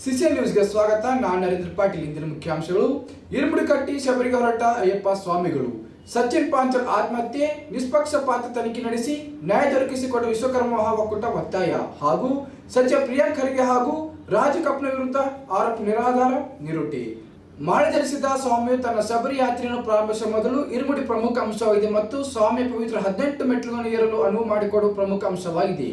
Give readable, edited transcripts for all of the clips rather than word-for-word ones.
CCL ನ್ಯೂಸ್ಗೆ ಸ್ವಾಗತ. ನಾನು ನರೇಂದ್ರ ಪಾಟೀಲ್. ಇಂದಿನ ಮುಖ್ಯಾಂಶಗಳು: ಇರುಮುಡಿ ಕಟ್ಟಿ ಶಬರಿಗೆ ಹೊರಟ ಅಯ್ಯಪ್ಪ ಸ್ವಾಮಿಗಳು. ಸಚಿನ್ ಪಾಂಚಲ್ ಆತ್ಮಹತ್ಯೆ, ನಿಷ್ಪಕ್ಷಪಾತ ತನಿಖೆ ನಡೆಸಿ ನ್ಯಾಯ ದೊರಕಿಸಿಕೊಟ್ಟ ವಿಶ್ವಕರ್ಮ ಮಹಾ ಒಕ್ಕೂಟ ಒತ್ತಾಯ. ಹಾಗೂ ಸಚಿವ ಪ್ರಿಯಾಂಕ್ ಖರ್ಗೆ ಹಾಗೂ ರಾಜು ಕಪ್ನ ವಿರುದ್ಧ ಆರೋಪ ನಿರಾಧಾರ ನಿರುಟಿ. ಮಾಳೆ ಧರಿಸಿದ ಸ್ವಾಮಿಯು ತನ್ನ ಶಬರಿ ಯಾತ್ರೆಯನ್ನು ಪ್ರಾರಂಭಿಸುವ ಮೊದಲು ಇರುಮುಡಿ ಪ್ರಮುಖ ಅಂಶವಾಗಿದೆ ಮತ್ತು ಸ್ವಾಮಿಯ ಪವಿತ್ರ 18 ಮೆಟ್ಟಿಲುಗಳನ್ನು ಏರಲು ಅನುವು ಮಾಡಿಕೊಡುವ ಪ್ರಮುಖ ಅಂಶವಾಗಿದೆ.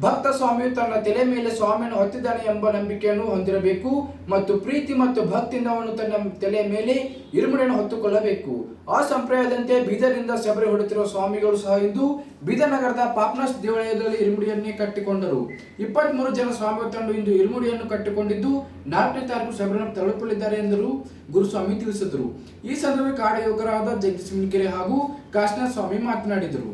ಭಕ್ತ ಸ್ವಾಮಿಯು ತನ್ನ ತಲೆ ಮೇಲೆ ಸ್ವಾಮಿಯನ್ನು ಹೊತ್ತಿದ್ದಾನೆ ಎಂಬ ನಂಬಿಕೆಯನ್ನು ಹೊಂದಿರಬೇಕು ಮತ್ತು ಪ್ರೀತಿ ಮತ್ತು ಭಕ್ತಿಯಿಂದ ಅವನು ತನ್ನ ತಲೆಯ ಮೇಲೆ ಇರುಮುಡಿಯನ್ನು ಹೊತ್ತುಕೊಳ್ಳಬೇಕು. ಆ ಸಂಪ್ರದಾಯದಂತೆ ಬೀದರ್ನಿಂದ ಶಬರಿ ಹೊಡುತ್ತಿರುವ ಸ್ವಾಮಿಗಳು ಸಹ ಇಂದು ಬೀದರ್ ನಗರದ ಪಾಪ್ನಾಸ್ ದೇವಾಲಯದಲ್ಲಿ ಇರುಮುಡಿಯನ್ನೇ ಕಟ್ಟಿಕೊಂಡರು. 23 ಜನ ಸ್ವಾಮಿಗಳ ತಂಡ ಇಂದು ಇರುಮುಡಿಯನ್ನು ಕಟ್ಟಿಕೊಂಡಿದ್ದು 4ನೇ ತಾರೀಕು ಶಬರಿಯನ್ನು ತಲುಪಲಿದ್ದಾರೆ ಎಂದರು ಗುರುಸ್ವಾಮಿ ತಿಳಿಸಿದರು. ಈ ಸಂದರ್ಭದಲ್ಲಿ ಕಾಡಯೋಗರಾದ ಜಗದೀಶ್ ಮಿಣಿಕೆರೆ ಹಾಗೂ ಕಾಶಿನಾಥ ಸ್ವಾಮಿ ಮಾತನಾಡಿದರು.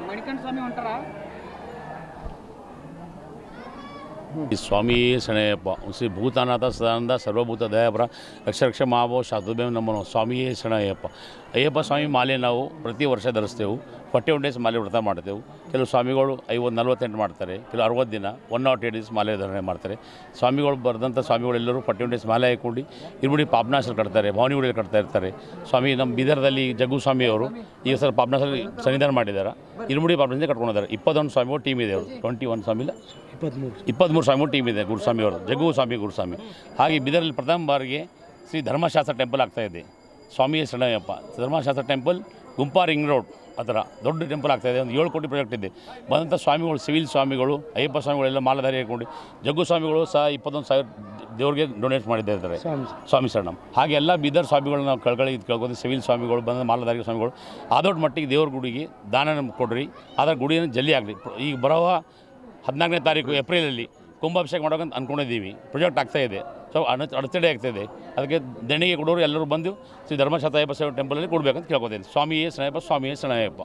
ಮಣಿಕಂಠ ಸ್ವಾಮಿ ಹೊಂಟಾರ. स्वामी शरणयप्पा श्री भूतानाथ सदानंद सर्वभूत दयाಪರ ರಕ್ಷ ಮಾವೋ ಶಾಸ್ತ್ರಭೇಮ ನಮ್ಮನು ಸ್ವಾಮಿಯೇ ಶರಣಯ್ಯಪ್ಪ. ಅಯ್ಯಪ್ಪ ಸ್ವಾಮಿ ಮಾಲೆ ನಾವು ಪ್ರತಿ ವರ್ಷ ಧರಿಸ್ತೇವೆ. 41 ಡೇಸ್ ಮಾಲೆ ವ್ರತ ಮಾಡ್ತೇವೆ. ಕೆಲವು ಸ್ವಾಮಿಗಳು 50-48 ಮಾಡ್ತಾರೆ, ಕೆಲವು 60 ದಿನ 108 ಡೇಸ್ ಮಾಲೆ ಧಾರಣೆ ಮಾಡ್ತಾರೆ. ಸ್ವಾಮಿಗಳು ಬರೆದಂಥ ಸ್ವಾಮಿಗಳೆಲ್ಲರೂ 41 ಡೇಸ್ ಮಾಲೆ ಹಾಕ್ಕೊಂಡು ಇರುಮುಡಿ ಪಾಪನಾಸಲ್ಲಿ ಕಟ್ತಾರೆ, ಭವಾನಿಗುಡಿಯಲ್ಲಿ ಕಟ್ತಾ ಇರ್ತಾರೆ. ಸ್ವಾಮಿ ನಮ್ಮ ಬೀದರ್ದಲ್ಲಿ ಜಗ್ಗು ಸ್ವಾಮಿಯವರು ಈ ಸಲ ಪಾಪನಾಸಲ್ಲಿ ಸನ್ನಿಧಾನ ಮಾಡಿದ್ದಾರೆ. ಇರುಮುಡಿ ಪಾಪನಾಸಲ್ಲಿ ಕಟ್ಕೊಂಡಿದ್ದಾರೆ. 21 ಸ್ವಾಮಿಗಳು ಟೀಮ್ ಇದೆ. ಅವರು 21 ಸ್ವಾಮಿಲ್ಲ 23 ಸ್ವಾಮಿಗಳು ಟೀಮ್ ಇದೆ. ಗುರುಸ್ವಾಮಿಯವರು ಜಗ್ಗು ಸ್ವಾಮಿ ಗುರುಸ್ವಾಮಿ. ಹಾಗೆ ಬೀದರಲ್ಲಿ ಪ್ರಥಮ ಬಾರಿಗೆ ಶ್ರೀ ಧರ್ಮಶಾಸ್ತ್ರ ಟೆಂಪಲ್ ಆಗ್ತಾಯಿದೆ. ಸ್ವಾಮಿಯೇ ಶರಣಯ್ಯಪ್ಪ ಧರ್ಮಶಾಸ್ತ್ರ ಟೆಂಪಲ್ ಗುಂಪಾ ರಿಂಗ್ ರೋಡ್ ಆ ಥರ ದೊಡ್ಡ ಟೆಂಪಲ್ ಆಗ್ತಾಯಿದೆ. ಒಂದು 7 ಕೋಟಿ ಪ್ರಾಜೆಕ್ಟ್ ಇದೆ. ಬಂದಂಥ ಸ್ವಾಮಿಗಳು, ಸಿವಿಲ್ ಸ್ವಾಮಿಗಳು, ಅಯ್ಯಪ್ಪ ಸ್ವಾಮಿಗಳೆಲ್ಲ ಮಾಲಾಧಾರಿ ಹಾಕೊಂಡು, ಜಗ್ಗು ಸ್ವಾಮಿಗಳು ಸಹ 21,000 ದೇವ್ರಿಗೆ ಡೊನೇಟ್ ಮಾಡಿದ್ದಾರೆ ಸ್ವಾಮಿ ಶರಣಂ. ಹಾಗೆ ಎಲ್ಲ ಬೀದರ್ ಸ್ವಾಮಿಗಳನ್ನ ನಾವು ಕಳ್ಕೊಳ್ಳಿ ಕೇಳ್ಕೊಂಡು, ಸಿವಿಲ್ ಸ್ವಾಮಿಗಳು, ಬಂದ ಮಾಲಾಧಾರಿ ಸ್ವಾಮಿಗಳು ಆ ದೊಡ್ಡ ಮಟ್ಟಿಗೆ ದೇವ್ರ ಗುಡಿಗೆ ದಾನ ಕೊಡ್ರಿ, ಅದರ ಗುಡಿಯನ್ನು ಜಲ್ದಿ ಆಗಲಿ. ಈಗ ಬರುವ 14ನೇ ತಾರೀಕು ಏಪ್ರಿಲಲ್ಲಿ ಕುಂಭಾಭಿಷೇಕ ಮಾಡೋಕಂತ ಅಂದ್ಕೊಂಡಿದ್ದೀವಿ. ಪ್ರಾಜೆಕ್ಟ್ ಆಗ್ತಾಯಿದೆ. ಸೊ ಅಡಚಣೆ ಆಗ್ತಾಯಿದೆ. ಅದಕ್ಕೆ ದೇಣಿಗೆ ಕೊಡೋರು ಎಲ್ಲರೂ ಬಂದು ಶ್ರೀ ಧರ್ಮಶಾಸ್ತ್ರ ಅಯ್ಯಪ್ಪ ಸೇವೆ ಟೆಂಪಲಲ್ಲಿ ಕೊಡಬೇಕಂತ ಕೇಳ್ಕೊತೀನಿ. ಸ್ವಾಮಿಯೇ ಶರಣಯ್ಯಪ್ಪ, ಸ್ವಾಮಿಯೇ ಶರಣಯ್ಯಪ್ಪ.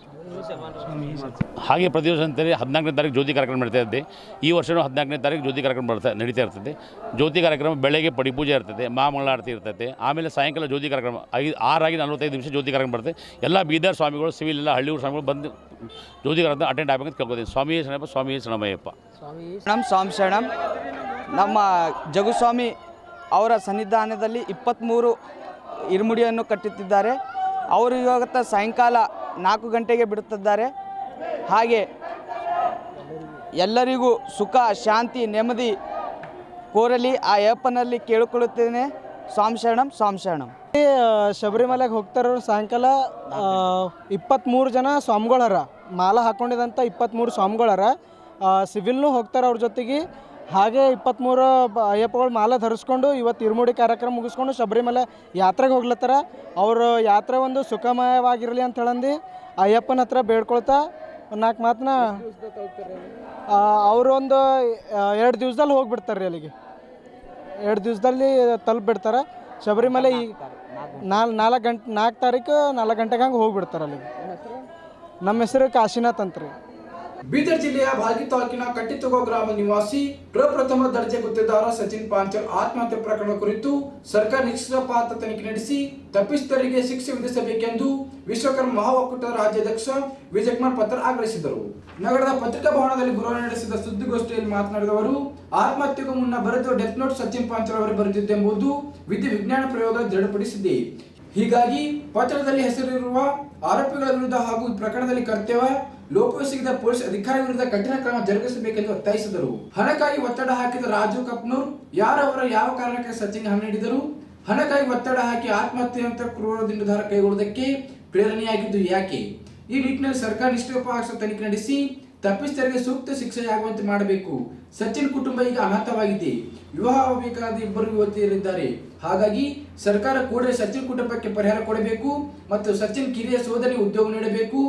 ಹಾಗೆ ಪ್ರತಿ ವರ್ಷ ಅಂತೇಳಿ 14ನೇ ತಾರೀಕು ಜ್ಯೋತಿ ಕಾರ್ಯಕ್ರಮ ನಡೀತಾ ಇರ್ತದೆ. ಈ ವರ್ಷವೂ 14ನೇ ತಾರೀಕು ಜ್ಯೋತಿ ಕಾರ್ಯಕ್ರಮ ನಡೀತಾ ಇರ್ತದೆ. ಜ್ಯೋತಿ ಕಾರ್ಯಕ್ರಮ ಬೆಳಗ್ಗೆ ಪಡಿಪೂಜೆ ಇರ್ತದೆ, ಮಹಾಮಂಗಳಾರತಿ ಇರ್ತೈತೆ. ಆಮೇಲೆ ಸಾಯಂಕಾಲ ಜ್ಯೋತಿ ಕಾರ್ಯಕ್ರಮ 6:45 ನಿಮಿಷ ಜ್ಯೋತಿ ಕಾರ್ಯಕ್ರಮ ಬರುತ್ತೆ. ಎಲ್ಲ ಬೀದರ್ ಸ್ವಾಮಿಗಳು, ಸಿವಿಲ್ ಎಲ್ಲ ಹಳ್ಳಿಯೂರು ಸ್ವಾಮಿಗಳು ಬಂದು ಜ್ಯೋತಿ ಕಾರ್ಯಕ್ರಮ ಅಟೆಂಡ್ ಆಗಬೇಕಂತ ಕೇಳ್ಕೊತೀನಿ. ಸ್ವಾಮಿಯೇ ಶರಣಯ್ಯಪ್ಪ, ಸ್ವಾಮಿಯೇ ಶರಣಮಯ್ಯಪ್ಪ. ಸ್ವಾಮಿ ಶರಣಂ. ನಮ್ಮ ಜಗುಸ್ವಾಮಿ ಅವರ ಸನ್ನಿಧಾನದಲ್ಲಿ 23 ಇರುಮುಡಿಯನ್ನು ಕಟ್ಟುತ್ತಿದ್ದಾರೆ. ಅವರು ಇವತ್ತು ಸಾಯಂಕಾಲ 4 ಗಂಟೆಗೆ ಬಿಡುತ್ತಿದ್ದಾರೆ. ಹಾಗೆ ಎಲ್ಲರಿಗೂ ಸುಖ, ಶಾಂತಿ, ನೆಮ್ಮದಿ ಕೋರಲಿ ಆ ಅಯ್ಯಪ್ಪನಲ್ಲಿ ಕೇಳಿಕೊಳ್ಳುತ್ತೇನೆ. ಸ್ವಾಮಿ ಶರಣಂ, ಸ್ವಾಮಿ ಶರಣಂ. ಶಬರಿಮಲೆಗೆ ಹೋಗ್ತಾರೋ ಸಾಯಂಕಾಲ 23 ಜನ ಸ್ವಾಮಿಗಳರ, ಮಾಲ ಹಾಕ್ಕೊಂಡಿದಂಥ 23 ಸ್ವಾಮಿಗಳರ. ಸಿವಿಲ್ನೂ ಹೋಗ್ತಾರೆ ಅವ್ರ ಜೊತೆಗೆ. ಹಾಗೆ 23 ಅಯ್ಯಪ್ಪಗಳು ಮಾಲ ಧರಿಸ್ಕೊಂಡು ಇವತ್ತು ಇರುಮುಡಿ ಕಾರ್ಯಕ್ರಮ ಮುಗಿಸ್ಕೊಂಡು ಶಬರಿಮಲೆ ಯಾತ್ರೆಗೆ ಹೋಗ್ಲತ್ತಾರ. ಅವ್ರ ಯಾತ್ರೆ ಒಂದು ಸುಖಮಯವಾಗಿರಲಿ ಅಂತ ಹೇಳಂದು ಅಯ್ಯಪ್ಪನ ಹತ್ರ ಬೇಡ್ಕೊಳ್ತಾ 4 ಮಾತನ್ನ ಅವರೊಂದು 2 ದಿವಸದಲ್ಲಿ ಹೋಗಿಬಿಡ್ತಾರೆ ರೀ. ಅಲ್ಲಿಗೆ 2 ದಿವಸದಲ್ಲಿ ತಲುಪಿಬಿಡ್ತಾರೆ ಶಬರಿಮಲೆ. ಈ 4 ತಾರೀಕು 4 ಗಂಟೆಗೆ ಹಂಗೆ ಹೋಗಿಬಿಡ್ತಾರೆ ಅಲ್ಲಿಗೆ. ನಮ್ಮ ಹೆಸರು ಕಾಶಿನಾಥ್ ಅಂತ್ರಿ. ಬೀದರ್ ಜಿಲ್ಲೆಯ ಭಾಲ್ಕಿ ತಾಲೂಕಿನ ಕಟ್ಟಿತುಗೋ ಗ್ರಾಮ ನಿವಾಸಿ ಪ್ರಪ್ರಥಮ ದರ್ಜೆ ಗುತ್ತಿದಾರ ಸಚಿನ್ ಪಾಂಚಾಲ್ ಆತ್ಮಹತ್ಯೆ ಪ್ರಕರಣ ಕುರಿತು ಸರ್ಕಾರ ನಿಷ್ಪಕ್ಷಪಾತ ತನಿಖೆ ನಡೆಸಿ ತಪ್ಪಿತಸ್ಥರಿಗೆ ಶಿಕ್ಷೆ ವಿಧಿಸಬೇಕೆಂದು ವಿಶ್ವಕರ್ಮ ಮಹಾಒಕ್ಕೂಟದ ರಾಜ್ಯಾಧ್ಯಕ್ಷ ವಿಜಯಕುಮಾರ್ ಪತ್ರ ಆಗ್ರಹಿಸಿದರು. ನಗರದ ಪತ್ರಿಕಾ ಭವನದಲ್ಲಿ ಗುರುವಾರ ನಡೆಸಿದ ಸುದ್ದಿಗೋಷ್ಠಿಯಲ್ಲಿ ಮಾತನಾಡಿದ ಅವರು, ಆತ್ಮಹತ್ಯೆಗೂ ಮುನ್ನ ಬರೆದ ಡೆತ್ ನೋಟ್ ಸಚಿನ್ ಪಾಂಚಾಲ್ ಅವರು ಬರೆದಿದ್ದೆಂಬುದು ವಿಜ್ಞಾನ ಪ್ರಯೋಗ ದೃಢಪಡಿಸಿದೆ. ಹೀಗಾಗಿ ಪತ್ರದಲ್ಲಿ ಹೆಸರಿರುವ ಆರೋಪಿಗಳ ವಿರುದ್ಧ ಹಾಗೂ ಈ ಪ್ರಕರಣದಲ್ಲಿ ಕರ್ತವ್ಯ ಲೋಪವೆಸಗಿದ ಪೊಲೀಸ್ ಅಧಿಕಾರಿ ವಿರುದ್ಧ ಕಠಿಣ ಕ್ರಮ ಜರುಗಿಸಬೇಕೆಂದು ಒತ್ತಾಯಿಸಿದರು. ಹಣಕ್ಕಾಗಿ ಒತ್ತಡ ಹಾಕಿದ ರಾಜು ಕಪ್ನೂರ್ ಯಾವ ಕಾರಣಕ್ಕೆ ಸಚಿನ್ ಹಣ ನೀಡಿದರು? ಹಣಕ್ಕಾಗಿ ಒತ್ತಡ ಹಾಕಿ ಆತ್ಮಹತ್ಯೆಯಂತ ಕ್ರೂರ ನಿರ್ಧಾರ ಕೈಗೊಳ್ಳುವುದಕ್ಕೆ ಪ್ರೇರಣೆಯಾಗಿದ್ದು ಯಾಕೆ? ಈ ನಿಟ್ಟಿನಲ್ಲಿ ಸರ್ಕಾರ ನಿಷ್ಪಕ್ಷಪಾತ ತನಿಖೆ ನಡೆಸಿ ತಪ್ಪಿತಸ್ಥರಿಗೆ ಸೂಕ್ತ ಶಿಕ್ಷೆಯಾಗುವಂತೆ ಮಾಡಬೇಕು. ಸಚಿನ್ ಕುಟುಂಬ ಈಗ ಅನಾಥವಾಗಿದೆ. ವಿವಾಹವಾಗಬೇಕಾದ 2 ಯುವತಿಯರಿದ್ದಾರೆ. ಹಾಗಾಗಿ ಸರ್ಕಾರ ಕೂಡಲೇ ಸಚಿನ್ ಕುಟುಂಬಕ್ಕೆ ಪರಿಹಾರ ಕೊಡಬೇಕು ಮತ್ತು ಸಚಿನ್ ಕಿರಿಯ ಸೋದರಿ ಉದ್ಯೋಗ ನೀಡಬೇಕು.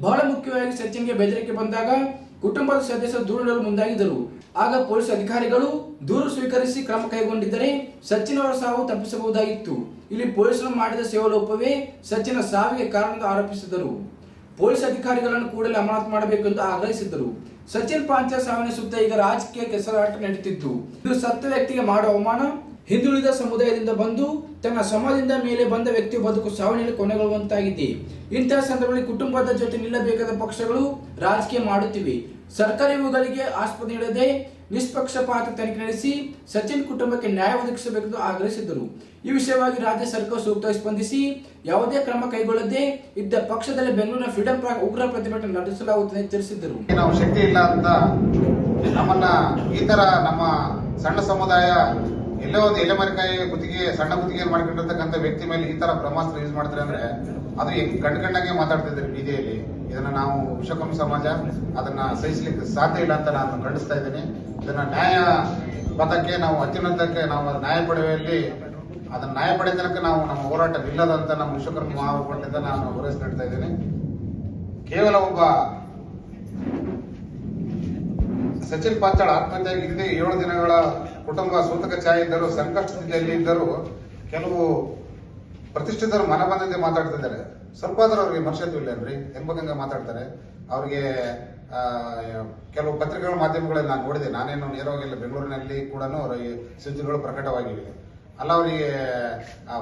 ಬಹಳ ಮುಖ್ಯವಾಗಿ ಸಚಿನ್ಗೆ ಬೆದರಿಕೆ ಬಂದಾಗ ಕುಟುಂಬದ ಸದಸ್ಯರು ದೂರು ನೀಡಲು ಮುಂದಾಗಿದ್ದರು. ಆಗ ಪೊಲೀಸ್ ಅಧಿಕಾರಿಗಳು ದೂರು ಸ್ವೀಕರಿಸಿ ಕ್ರಮ ಕೈಗೊಂಡಿದ್ದರೆ ಸಚಿನ್ ಅವರ ಸಾವು ತಪ್ಪಿಸಬಹುದಾಗಿತ್ತು. ಇಲ್ಲಿ ಪೊಲೀಸರು ಮಾಡಿದ ಸೇವಾಲೋಪವೇ ಸಚಿನ್ ಸಾವಿಗೆ ಕಾರಣ ಆರೋಪಿಸಿದರು. ಪೊಲೀಸ್ ಅಧಿಕಾರಿಗಳನ್ನು ಕೂಡಲೇ ಅಮಾನತು ಮಾಡಬೇಕು ಎಂದು ಆಗ್ರಹಿಸಿದ್ದರು. ಸಚಿನ್ ಪಾಂಚಾಲ್ ಸಾವಿನ ಸುತ್ತ ಈಗ ರಾಜಕೀಯ ಕೆಸರಾಟ ನಡೆಯುತ್ತಿದ್ದು, ಇದು ಸತ್ತ ವ್ಯಕ್ತಿಗೆ ಮಾಡುವ ಅವಮಾನ. ಹಿಂದುಳಿದ ಸಮುದಾಯದಿಂದ ಬಂದು ತನ್ನ ಶ್ರಮದಿಂದ ಮೇಲೆ ಬಂದ ವ್ಯಕ್ತಿಯ ಬದುಕು ಸಾವಿನಲ್ಲಿ ಕೊನೆಗೊಳ್ಳುವಂತಾಗಿದೆ. ಇಂತಹ ಸಂದರ್ಭದಲ್ಲಿ ಕುಟುಂಬದ ಜೊತೆ ನಿಲ್ಲಬೇಕಾದ ಪಕ್ಷಗಳು ರಾಜಕೀಯ ಮಾಡುತ್ತಿವೆ. ಸರ್ಕಾರ ಇವುಗಳಿಗೆ ಆಸ್ಪದ ನೀಡದೆ ನಿಷ್ಪಕ್ಷಪಾತ ತನಿಖೆ ನಡೆಸಿ ಸಚಿನ್ ಕುಟುಂಬಕ್ಕೆ ನ್ಯಾಯ ಒದಗಿಸಬೇಕೆಂದು ಆಗ್ರಹಿಸಿದರು. ಈ ವಿಷಯವಾಗಿ ರಾಜ್ಯ ಸರ್ಕಾರ ಸೂಕ್ತವಾಗಿ ಸ್ಪಂದಿಸಿ ಯಾವುದೇ ಕ್ರಮ ಕೈಗೊಳ್ಳದೆ ಇದ್ದ ಪಕ್ಷದಲ್ಲಿ ಬೆಂಗಳೂರಿನ ಫ್ರೀಡಂ ಪಾರ್ಕ್ ಉಗ್ರ ಪ್ರತಿಭಟನೆ ನಡೆಸಲಾಗುತ್ತದೆ ಎಂದು ತಿಳಿಸಿದರು. ನಾವು ಶಕ್ತಿ ಇಲ್ಲ ಅಂತ ನಮ್ಮನ್ನ ಈ ತರ ನಮ್ಮ ಸಣ್ಣ ಸಮುದಾಯ ಎಲ್ಲೋ ಒಂದು ಎಲೆಮರೆಕಾಯಿ ಸಣ್ಣ ಗುತ್ತಿಗೆ ಮಾಡ್ಕೊಂಡಿರ್ತಕ್ಕಂಥ ವ್ಯಕ್ತಿ ಮೇಲೆ ಈ ತರ ಬ್ರಹ್ಮಾಸ್ತ್ರ ಯೂಸ್ ಮಾಡ್ತಾರೆ ಅಂದ್ರೆ ಅದು ಕಣ್ಕಂಡಂಗೆ ಮಾತಾಡ್ತಿದ್ದಾರೆ ಬೀದಿಯಲ್ಲಿ. ಇದನ್ನ ನಾವು ವಿಶ್ವಕರ್ಮ ಸಮಾಜ ಅದನ್ನ ಸಹಿಸಲಿಕ್ಕೆ ಸಾಧ್ಯ ಇಲ್ಲ ಅಂತ ನಾನು ಖಂಡಿಸ್ತಾ ಇದ್ದೀನಿ. ಇದನ್ನ ನ್ಯಾಯ ಪಥಕ್ಕೆ ನಾವು ಅತ್ಯುನ್ನತಕ್ಕೆ ನಾವು ನ್ಯಾಯ ಪಡೆಯುವಲ್ಲಿ ಅದನ್ನ ನ್ಯಾಯ ಪಡೆದ ತನಕ ನಾವು ನಮ್ಮ ಹೋರಾಟ ನಿಲ್ಲದಂತ ನಮ್ಮ ವಿಶ್ವಕರ್ಮ ಮಹಾಒಕ್ಕೂಟದಿಂದ ನಾನು ಭರವಸೆ ನೀಡ್ತಾ ಇದ್ದೀನಿ. ಕೇವಲ ಒಬ್ಬ ಸಚಿನ್ ಪಾಂಚಾಳ್ ಆತ್ಮಹತ್ಯೆ ಹಿಂದೆ 7 ದಿನಗಳ ಕುಟುಂಬ ಸೂತಕ ಛಾಯೆ ಇದ್ದರು, ಸಂಕಷ್ಟದಲ್ಲಿ ಇದ್ದರು. ಕೆಲವು ಪ್ರತಿಷ್ಠಿತರು ಮನ ಬಂದಂತೆ ಮಾತಾಡ್ತಿದ್ದಾರೆ. ಸ್ವಲ್ಪ ಆದ್ರೂ ಅವ್ರಿಗೆ ಮನುಷ್ಯತ್ವ ಇಲ್ಲೇನ್ರಿ? ಹೆಂಬಂಗ ಮಾತಾಡ್ತಾರೆ. ಅವ್ರಿಗೆ ಕೆಲವು ಪತ್ರಿಕೆಗಳ ಮಾಧ್ಯಮಗಳಲ್ಲಿ ನಾನು ನೋಡಿದೆ. ನಾನೇನು ನೇರವಾಗಿಲ್ಲ, ಬೆಂಗಳೂರಿನಲ್ಲಿ ಕೂಡ ಅವರಿಗೆ ಸುದ್ದಿಗಳು ಪ್ರಕಟವಾಗಿವೆ. ಅಲ್ಲ, ಅವರಿಗೆ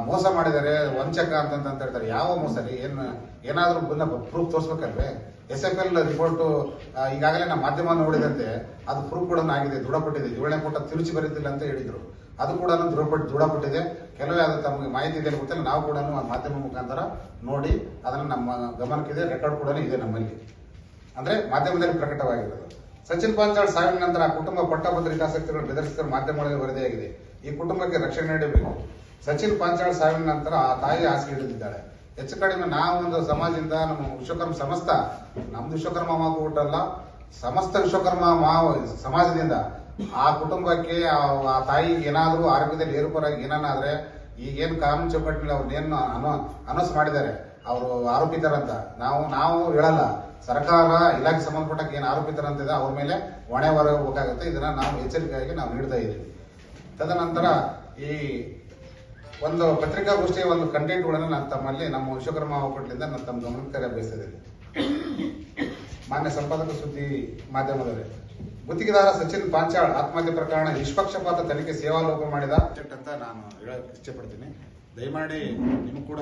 ಮೋಸ ಮಾಡಿದ್ದಾರೆ, ವಂಚಕ ಅಂತ ಹೇಳ್ತಾರೆ. ಯಾವ ಮೋಸ ರೀ? ಏನಾದ್ರೂ ಪ್ರೂಫ್ ತೋರಿಸ್ಬೇಕಲ್ವೇ? SFL ರಿಪೋರ್ಟ್ ಈಗಾಗಲೇ ನಮ್ಮ ಮಾಧ್ಯಮ ನೋಡಿದಂತೆ ಅದು ಪ್ರೂಫ್ ಕೂಡ ಆಗಿದೆ, ದೃಢಪಟ್ಟಿದೆ. 7ನೇ ಪುಟ ತಿರುಚಿ ಬರೀತಿಲ್ಲ ಅಂತ ಹೇಳಿದ್ರು. ಅದು ಕೂಡ ದೃಢಪಟ್ಟಿದೆ. ಕೆಲವೇ ಅದು ತಮಗೆ ಮಾಹಿತಿ ಇದೆ ಗೊತ್ತಿಲ್ಲ. ನಾವು ಕೂಡ ಮಾಧ್ಯಮ ಮುಖಾಂತರ ನೋಡಿ ಅದನ್ನು ನಮ್ಮ ಗಮನಕ್ಕಿದೆ. ರೆಕಾರ್ಡ್ ಕೂಡ ಇದೆ ನಮ್ಮಲ್ಲಿ, ಅಂದ್ರೆ ಮಾಧ್ಯಮದಲ್ಲಿ ಪ್ರಕಟವಾಗಿರೋದು. ಸಚಿನ್ ಪಾಂಚಾಳ್ ಸಾವಿನ ನಂತರ ಆ ಕುಟುಂಬ ಪಟ್ಟಭದ್ರಿತಾಸಕ್ತಿಗಳು ಬೆದರಿಸಿದ ಮಾಧ್ಯಮಗಳಲ್ಲಿ ವರದಿಯಾಗಿದೆ. ಈ ಕುಟುಂಬಕ್ಕೆ ರಕ್ಷಣೆ ನೀಡಬೇಕು. ಸಚಿನ್ ಪಾಂಚಾಳ್ ಸಾವಿನ ನಂತರ ಆ ತಾಯಿ ಹಾಸಿಗೆ ಹಿಡಿದಿದ್ದಾಳೆ. ಹೆಚ್ಚು ಕಡಿಮೆ ನಾವು ಒಂದು ಸಮಾಜದಿಂದ ನಮ್ಮ ವಿಶ್ವಕರ್ಮ ಸಮಸ್ತ ನಮ್ದು ವಿಶ್ವಕರ್ಮ ಮಹಾಕೂಟಲ್ಲ ಸಮಸ್ತ ವಿಶ್ವಕರ್ಮ ಸಮಾಜದಿಂದ ಆ ಕುಟುಂಬಕ್ಕೆ ಆ ತಾಯಿಗೆ ಏನಾದರೂ ಆರೋಗ್ಯದಲ್ಲಿ ಏರುಪೇರಾಗಿ ಏನಾದ್ರೆ ಈಗೇನು ಕಾನೂನು ಚೌಕಟ್ಟಿನಲ್ಲಿ ಅವ್ರನ್ನೇನು ಅನೌನ್ಸ್ ಮಾಡಿದ್ದಾರೆ ಅವರು ಆರೋಪಿತರಂತ ನಾವು ಹೇಳಲ್ಲ. ಸರ್ಕಾರ ಇಲಾಖೆ ಸಂಬಂಧಪಟ್ಟ ಏನು ಆರೋಪಿತರಂತಿದೆ ಅವ್ರ ಮೇಲೆ ಹೊಣೆ ಹೊರಬೇಕಾಗುತ್ತೆ. ಇದನ್ನ ನಾವು ಎಚ್ಚರಿಕೆಯಾಗಿ ನಾವು ನೀಡ್ತಾ ಇದ್ದೀವಿ. ತದನಂತರ ಈ ಒಂದು ಪತ್ರಿಕಾಗೋಷ್ಠಿಯ ಒಂದು ಕಂಟೆಂಟ್ಗಳನ್ನು ನಾನು ತಮ್ಮಲ್ಲಿ ನಮ್ಮ ವಿಶ್ವಕರ್ಮ ಒಕ್ಕೂಟದಿಂದ ನಾನು ತಮ್ಮ ಗಮನಕ್ಕೆ ಬಯಸಿದ್ದೇನೆ. ಮಾನ್ಯ ಸಂಪಾದಕ ಸುದ್ದಿ ಮಾಧ್ಯಮದವರೇ, ಗುತ್ತಿಗೆದಾರ ಸಚಿನ್ ಪಾಂಚಾಳ್ ಆತ್ಮಹತ್ಯೆ ಪ್ರಕರಣ ನಿಷ್ಪಕ್ಷಪಾತ ತನಿಖೆ ಸೇವಾಲೋಪ ಮಾಡಿದ ಅಂತ ನಾನು ಹೇಳಕ್ಕೆ ಇಷ್ಟಪಡ್ತೀನಿ. ದಯಮಾಡಿ ನಿಮ್ಗೆ ಕೂಡ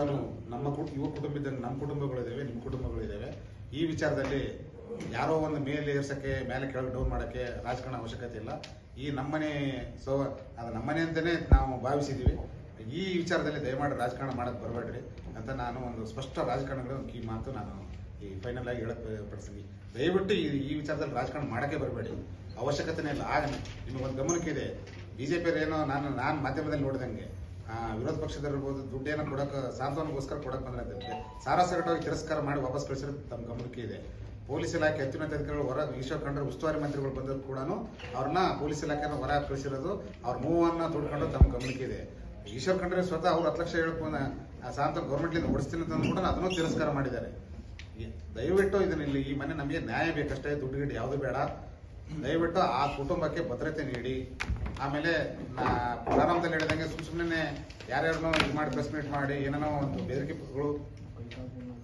ನಮ್ಮ ಯುವ ಕುಟುಂಬ ಇದ್ದಂಗೆ ನಮ್ಮ ಕುಟುಂಬಗಳಿದ್ದಾವೆ, ನಿಮ್ಮ ಕುಟುಂಬಗಳಿದ್ದಾವೆ. ಈ ವಿಚಾರದಲ್ಲಿ ಯಾರೋ ಒಂದು ಮೇಲೆ ಏರ್ಸಕ್ಕೆ ಮೇಲೆ ಕೆಳಗೆ ಡೌನ್ ಮಾಡೋಕ್ಕೆ ರಾಜಕಾರಣ ಅವಶ್ಯಕತೆ ಇಲ್ಲ. ಈ ನಮ್ಮನೆ ಅದು ನಮ್ಮನೆ ಅಂತಲೇ ನಾವು ಭಾವಿಸಿದ್ದೀವಿ. ಈ ವಿಚಾರದಲ್ಲಿ ದಯಮಾಡಿ ರಾಜಕಾರಣ ಮಾಡಕ್ಕೆ ಬರಬೇಡ್ರಿ ಅಂತ ನಾನು ಒಂದು ಸ್ಪಷ್ಟ ರಾಜಕಾರಣಗಳ ಈ ಮಾತು ನಾನು ಈ ಫೈನಲ್ ಆಗಿ ಹೇಳಕ್ಕೆ ಪಡಿಸ್ತೀನಿ. ದಯವಿಟ್ಟು ಈ ವಿಚಾರದಲ್ಲಿ ರಾಜಕಾರಣ ಮಾಡೋಕ್ಕೆ ಬರಬೇಡಿ, ಅವಶ್ಯಕತೆನೇ ಇಲ್ಲ. ಆಗ ನಿಮಗೊಂದು ಗಮನಕ್ಕಿದೆ, ಬಿಜೆಪಿಯವರು ಏನೋ ನಾನು ಮಾಧ್ಯಮದಲ್ಲಿ ನೋಡಿದಂಗೆ ವಿರೋಧ ಪಕ್ಷದಲ್ಲಿರ್ಬೋದು ದುಡ್ಡೇನೋ ಕೊಡಕ್ಕೆ ಸಾಂತ್ವನಗೋಸ್ಕರ ಕೊಡಕ್ಕೆ ಬಂದ್ರೆ ಸಾರಾಸಗಟವಾಗಿ ತಿರಸ್ಕಾರ ಮಾಡಿ ವಾಪಸ್ ಕಳಿಸಿರೋದು ತಮ್ಮ ಗಮನಕ್ಕೆ ಇದೆ. ಪೊಲೀಸ್ ಇಲಾಖೆ ಅತ್ಯುನ್ನತ ಅಧಿಕಾರಿಗಳು ಹೊರ ಈಶ್ವರ್ ಖಂಡ್ರೆ ಉಸ್ತುವಾರಿ ಮಂತ್ರಿಗಳು ಬಂದರೂ ಕೂಡ ಅವ್ರನ್ನ ಪೊಲೀಸ್ ಇಲಾಖೆನ ಹೊರ ಕಳಿಸಿರೋದು, ಅವ್ರ ಮೂವನ್ನ ತೊಡ್ಕೊಂಡು ತಮ್ಮ ಗಮನಕ್ಕೆ ಇದೆ. ಈಶ್ವರ್ ಖಂಡ್ರೆ ಸ್ವತಃ ಅವ್ರು 10 ಲಕ್ಷ ಹೇಳಕ್ಕೆ ಸಾಂತ್ವನ ಗೌರ್ಮೆಂಟ್ಲಿಂದ ಓಡಿಸ್ತೀನಿ ಅಂತ ಕೂಡ ಅದನ್ನು ತಿರಸ್ಕಾರ ಮಾಡಿದ್ದಾರೆ. ದಯವಿಟ್ಟು ಇದನ್ನಿಲ್ಲಿ ಈ ಮನೆ ನಮಗೆ ನ್ಯಾಯ ಬೇಕಷ್ಟೇ, ದುಡ್ಡು ಗಿಡ್ಡು ಯಾವುದು ಬೇಡ. ದಯವಿಟ್ಟು ಆ ಕುಟುಂಬಕ್ಕೆ ಭದ್ರತೆ ನೀಡಿ. ಆಮೇಲೆ ಪ್ರಾರಂಭದಲ್ಲಿ ಹೇಳಿದಂಗೆ ಸುಮ್ಮನೆ ಯಾರ್ಯಾರನ್ನೋ ಇದು ಮಾಡಿ ಪ್ರೆಸ್ ಮೀಟ್ ಮಾಡಿ ಏನೇನೋ ಒಂದು ಬೆದರಿಕೆಗಳು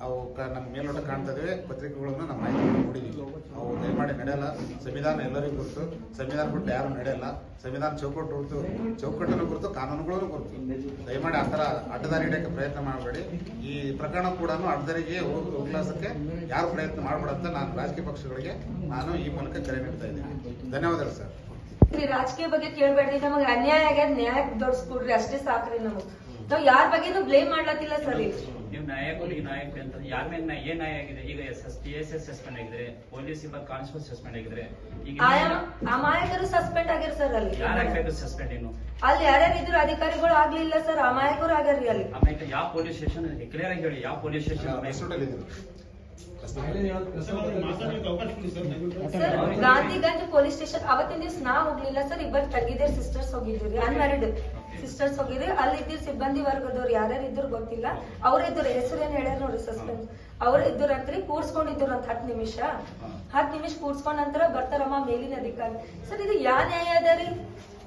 ಅವು ನಮ್ಮ ಮೇಲ್ನೋಟ ಕಾಣ್ತಾ ಇದ್ದೇವೆ. ಪತ್ರಿಕೆಗಳನ್ನು ನಮ್ಮ ಮಾಹಿತಿಗಳನ್ನು ನೋಡಿದ್ದೀವಿ. ಅವು ದಯಮಾಡಿ ನಡೆಯಲ್ಲ. ಸಂವಿಧಾನ ಎಲ್ಲರಿಗೂ ಗುರುತು, ಸಂವಿಧಾನ ಬಿಟ್ಟು ಯಾರು ನಡೆಯಲ್ಲ. ಸಂವಿಧಾನ ಚೌಕಟ್ಟನ್ನು ಗುರುತು, ಕಾನೂನುಗಳನ್ನು ಗುರುತು. ದಯಮಾಡಿ ಆ ಥರ ಅಡ್ಡದಾರಿ ಹಿಡಿಯೋಕ್ಕೆ ಪ್ರಯತ್ನ ಮಾಡಬೇಡಿ. ಈ ಪ್ರಕರಣ ಕೂಡ ಅಡ್ಡದಾರಿಗೆ ಹೋಗ್ಲಾಸಕ್ಕೆ ಯಾರು ಪ್ರಯತ್ನ ಮಾಡಬೇಡಂತ ನಾನು ರಾಜಕೀಯ ಪಕ್ಷಗಳಿಗೆ ನಾನು ಈ ಮೂಲಕ ಕರೆ ನೀಡ್ತಾ ಇದ್ದೀನಿ. ಧನ್ಯವಾದಗಳು ಸರ್. ರಾಜಕೀಯ ಬಗ್ಗೆ ಕೇಳ್ಬೇಡ್ರಿ, ನಮಗೆ ಅನ್ಯಾಯ ಆಗ್ಯದ, ನ್ಯಾಯ ದೊಡ್ಸ್ಕೊಡ್ರಿ ಅಷ್ಟೇ ಸಾಕ್ರಿ. ನಾವ್ ಯಾರ ಬಗ್ಗೆನೂ ಬ್ಲೇಮ್ ಮಾಡ್ಲತ್ತಿಲ್ಲ ಸರ್. ನೀವು ನಾಯಕರಿಗೆ ನಾಯಕ ಅಂತ ಯಾರ ಮೇಲೆ ಏನ್ ನ್ಯಾಯ ಆಗಿದೆ? ಈಗ TSS ಸಸ್ಪೆಂಡ್ ಆಗಿದ್ರೆ, ಪೊಲೀಸ್ ಕಾನ್ಸ್ಟೇಬಲ್ ಸಸ್ಪೆಂಡ್ ಆಗಿದ್ರೆ, ಈಗ ಅಮಾಯಕರು ಸಸ್ಪೆಂಡ್ ಆಗ್ಯಾರ ಸರ್. ಅಲ್ಲಿ ಯಾರು ಸಸ್ಪೆಂಡ್ ಏನು ಅಲ್ಲಿ ಯಾರ್ಯಾರು ಇದ್ರು ಅಧಿಕಾರಿಗಳು ಆಗ್ಲಿಲ್ಲ ಸರ್, ಅಮಾಯಕರು ಆಗ್ಯಾರ್ರಿ. ಅಲ್ಲಿ ಆಮೇಲೆ ಯಾವ ಪೊಲೀಸ್ ಸ್ಟೇಷನ್ ಕ್ಲಿಯರ್ ಆಗಿ ಹೇಳಿ, ಯಾವ police station? Sir Gandhiganj police station ಅವತ್ತಿನ ದಿವಸ ನಾ ಹೋಗ್ಲಿಲ್ಲ ಸರ್. ಇಬ್ಬರು ತಂಗಿದೇರ್ ಸಿಸ್ಟರ್ಸ್ ಹೋಗಿದ್ರಿ, ಅನ್ಮ್ಯಾರಿಡ್ ಸಿಸ್ಟರ್ಸ್ ಹೋಗಿದ್ರಿ. ಅಲ್ಲಿ ಇದ್ದಿರ್ ಸಿಬ್ಬಂದಿ ವರ್ಗದವ್ರು ಯಾರ್ಯಾರು ಇದ್ರು ಗೊತ್ತಿಲ್ಲ. ಅವ್ರ ಇದ್ರು, ಹೆಸರು ಏನ್ ಹೇಳ್ಯಾರ ನೋಡ್ರಿ, ಸಸ್ಪೆನ್ಸ್ ಅವ್ರ ಇದ್ರಂತ್ರಿ. ಕೂಡ್ಸ್ಕೊಂಡಿದ್ರು ಅಂತ 10 ನಿಮಿಷ ಕೂಡ್ಸ್ಕೊಂಡ್ ನಂತರ ಬರ್ತಾರಮ್ಮ ಮೇಲಿನ ಅಧಿಕಾರಿ. ಸರ್ ಇದು ಯಾ ನ್ಯಾಯ ಅದ ರೀ?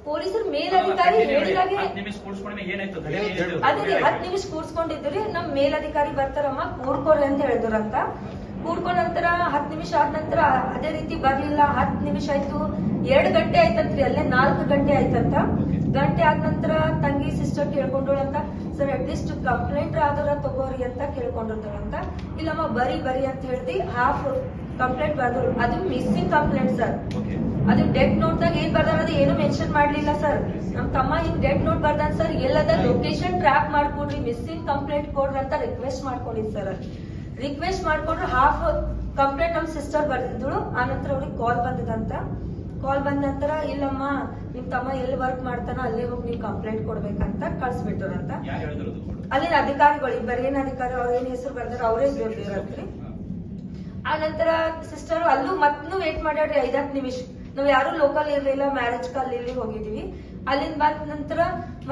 ಪೊಲೀಸರು ಮೇಲಧಿಕಾರಿ ಹೇಳಿದಾಗೆ ಏನಾಯ್ತು? ಅದೇ 10 ನಿಮಿಷ ಕೂಡ್ಸ್ಕೊಂಡಿದ್ರಿ. ನಮ್ ಮೇಲಧಿಕಾರಿ ಬರ್ತಾರಮ್ಮ ಕೂಡ್ಕೊಡ್ರಿ ಅಂತ ಹೇಳಿದ್ರಂತ. ಕೂಡ್ಕೊಂಡ ನಂತರ 10 ನಿಮಿಷ ಆದ ನಂತರ ಅದೇ ರೀತಿ ಬರ್ಲಿಲ್ಲ. 10 ನಿಮಿಷ ಆಯ್ತು, 2 ಗಂಟೆ ಆಯ್ತಂತ್ರಿ, ಅಲ್ಲೇ 4 ಗಂಟೆ ಆಯ್ತಂತ. ಗಂಟೆ ಆದ ನಂತರ ತಂಗಿ ಸಿಸ್ಟರ್ ಕೇಳ್ಕೊಂಡೋಳಂತ, ಸರ್ ಅಟ್ಲೀಸ್ಟ್ ಕಂಪ್ಲೇಂಟ್ ಆದ್ರ ತಗೋರಿ ಅಂತ ಕೇಳ್ಕೊಂಡಿರ್ತಾರಂತ. ಇಲ್ಲಮ್ಮ ಬರಿ ಅಂತ ಹೇಳ್ತಿ ಹಾಫ್ ಕಂಪ್ಲೇಂಟ್ ಬರ್ದ್ರು. ಅದು ಮಿಸ್ಸಿಂಗ್ ಕಂಪ್ಲೇಂಟ್ ಸರ್. ಅದು ಡೆತ್ ನೋಟ್ ದಾಗ ಏನ್ ಬರ್ದಾರ ಅದು ಏನು ಮೆನ್ಷನ್ ಮಾಡ್ಲಿಲ್ಲ ಸರ್. ನಮ್ ತಮ್ಮ ಹಿಂಗ್ ಡೆತ್ ನೋಟ್ ಬರ್ದಾನ ಸರ್, ಎಲ್ಲದ ಲೊಕೇಶನ್ ಟ್ರ್ಯಾಕ್ ಮಾಡ್ಕೊಡ್ರಿ, ಮಿಸ್ಸಿಂಗ್ ಕಂಪ್ಲೇಂಟ್ ಕೊಡ್ರಿ ಅಂತ ರಿಕ್ವೆಸ್ಟ್ ಮಾಡ್ಕೊಂಡಿದ್ ಸರ್. ರಿಕ್ವೆಸ್ಟ್ ಮಾಡ್ಕೊಂಡ್ರು ಹಾಫ್ ಕಂಪ್ಲೇಂಟ್ ನಮ್ ಸಿಸ್ಟರ್ ಬರ್ದಿದ್ರು. ಆನಂತರ ಅವ್ರಿಗೆ ಕಾಲ್ ಬಂದದಂತ. ಕಾಲ್ ಬಂದ ನಂತರ ಇಲ್ಲಮ್ಮ ನಿಮ್ ತಮ್ಮ ಎಲ್ಲಿ ವರ್ಕ್ ಮಾಡ್ತಾನ ಅಲ್ಲೇ ಹೋಗಿ ನೀವು ಕಂಪ್ಲೇಂಟ್ ಕೊಡ್ಬೇಕಂತ ಕಳ್ಸಿಬಿಟ್ರಂತ. ಅಲ್ಲಿನ ಅಧಿಕಾರಿಗಳು ಇಬ್ಬರೇನ್ ಅಧಿಕಾರಿ ಅವ್ರ ಏನ್ ಹೆಸರು ಬರ್ದಾರ ಅವರೇ ಇದ್ರಿ. ಆ ನಂತರ ಸಿಸ್ಟರ್ ಅಲ್ಲೂ ಮತ್ತೂ ವೇಟ್ ಮಾಡ್ಯಾಡ್ರಿ 5-10 ನಿಮಿಷ. ನಾವ್ ಯಾರು ಲೋಕಲ್ ಇರ್ಲಿಲ್ಲ, ಮ್ಯಾರೇಜ್ ಕಾಲ್ ಇಲ್ಲಿ ಹೋಗಿದೀವಿ. ಅಲ್ಲಿಂದ ಬಂದ ನಂತರ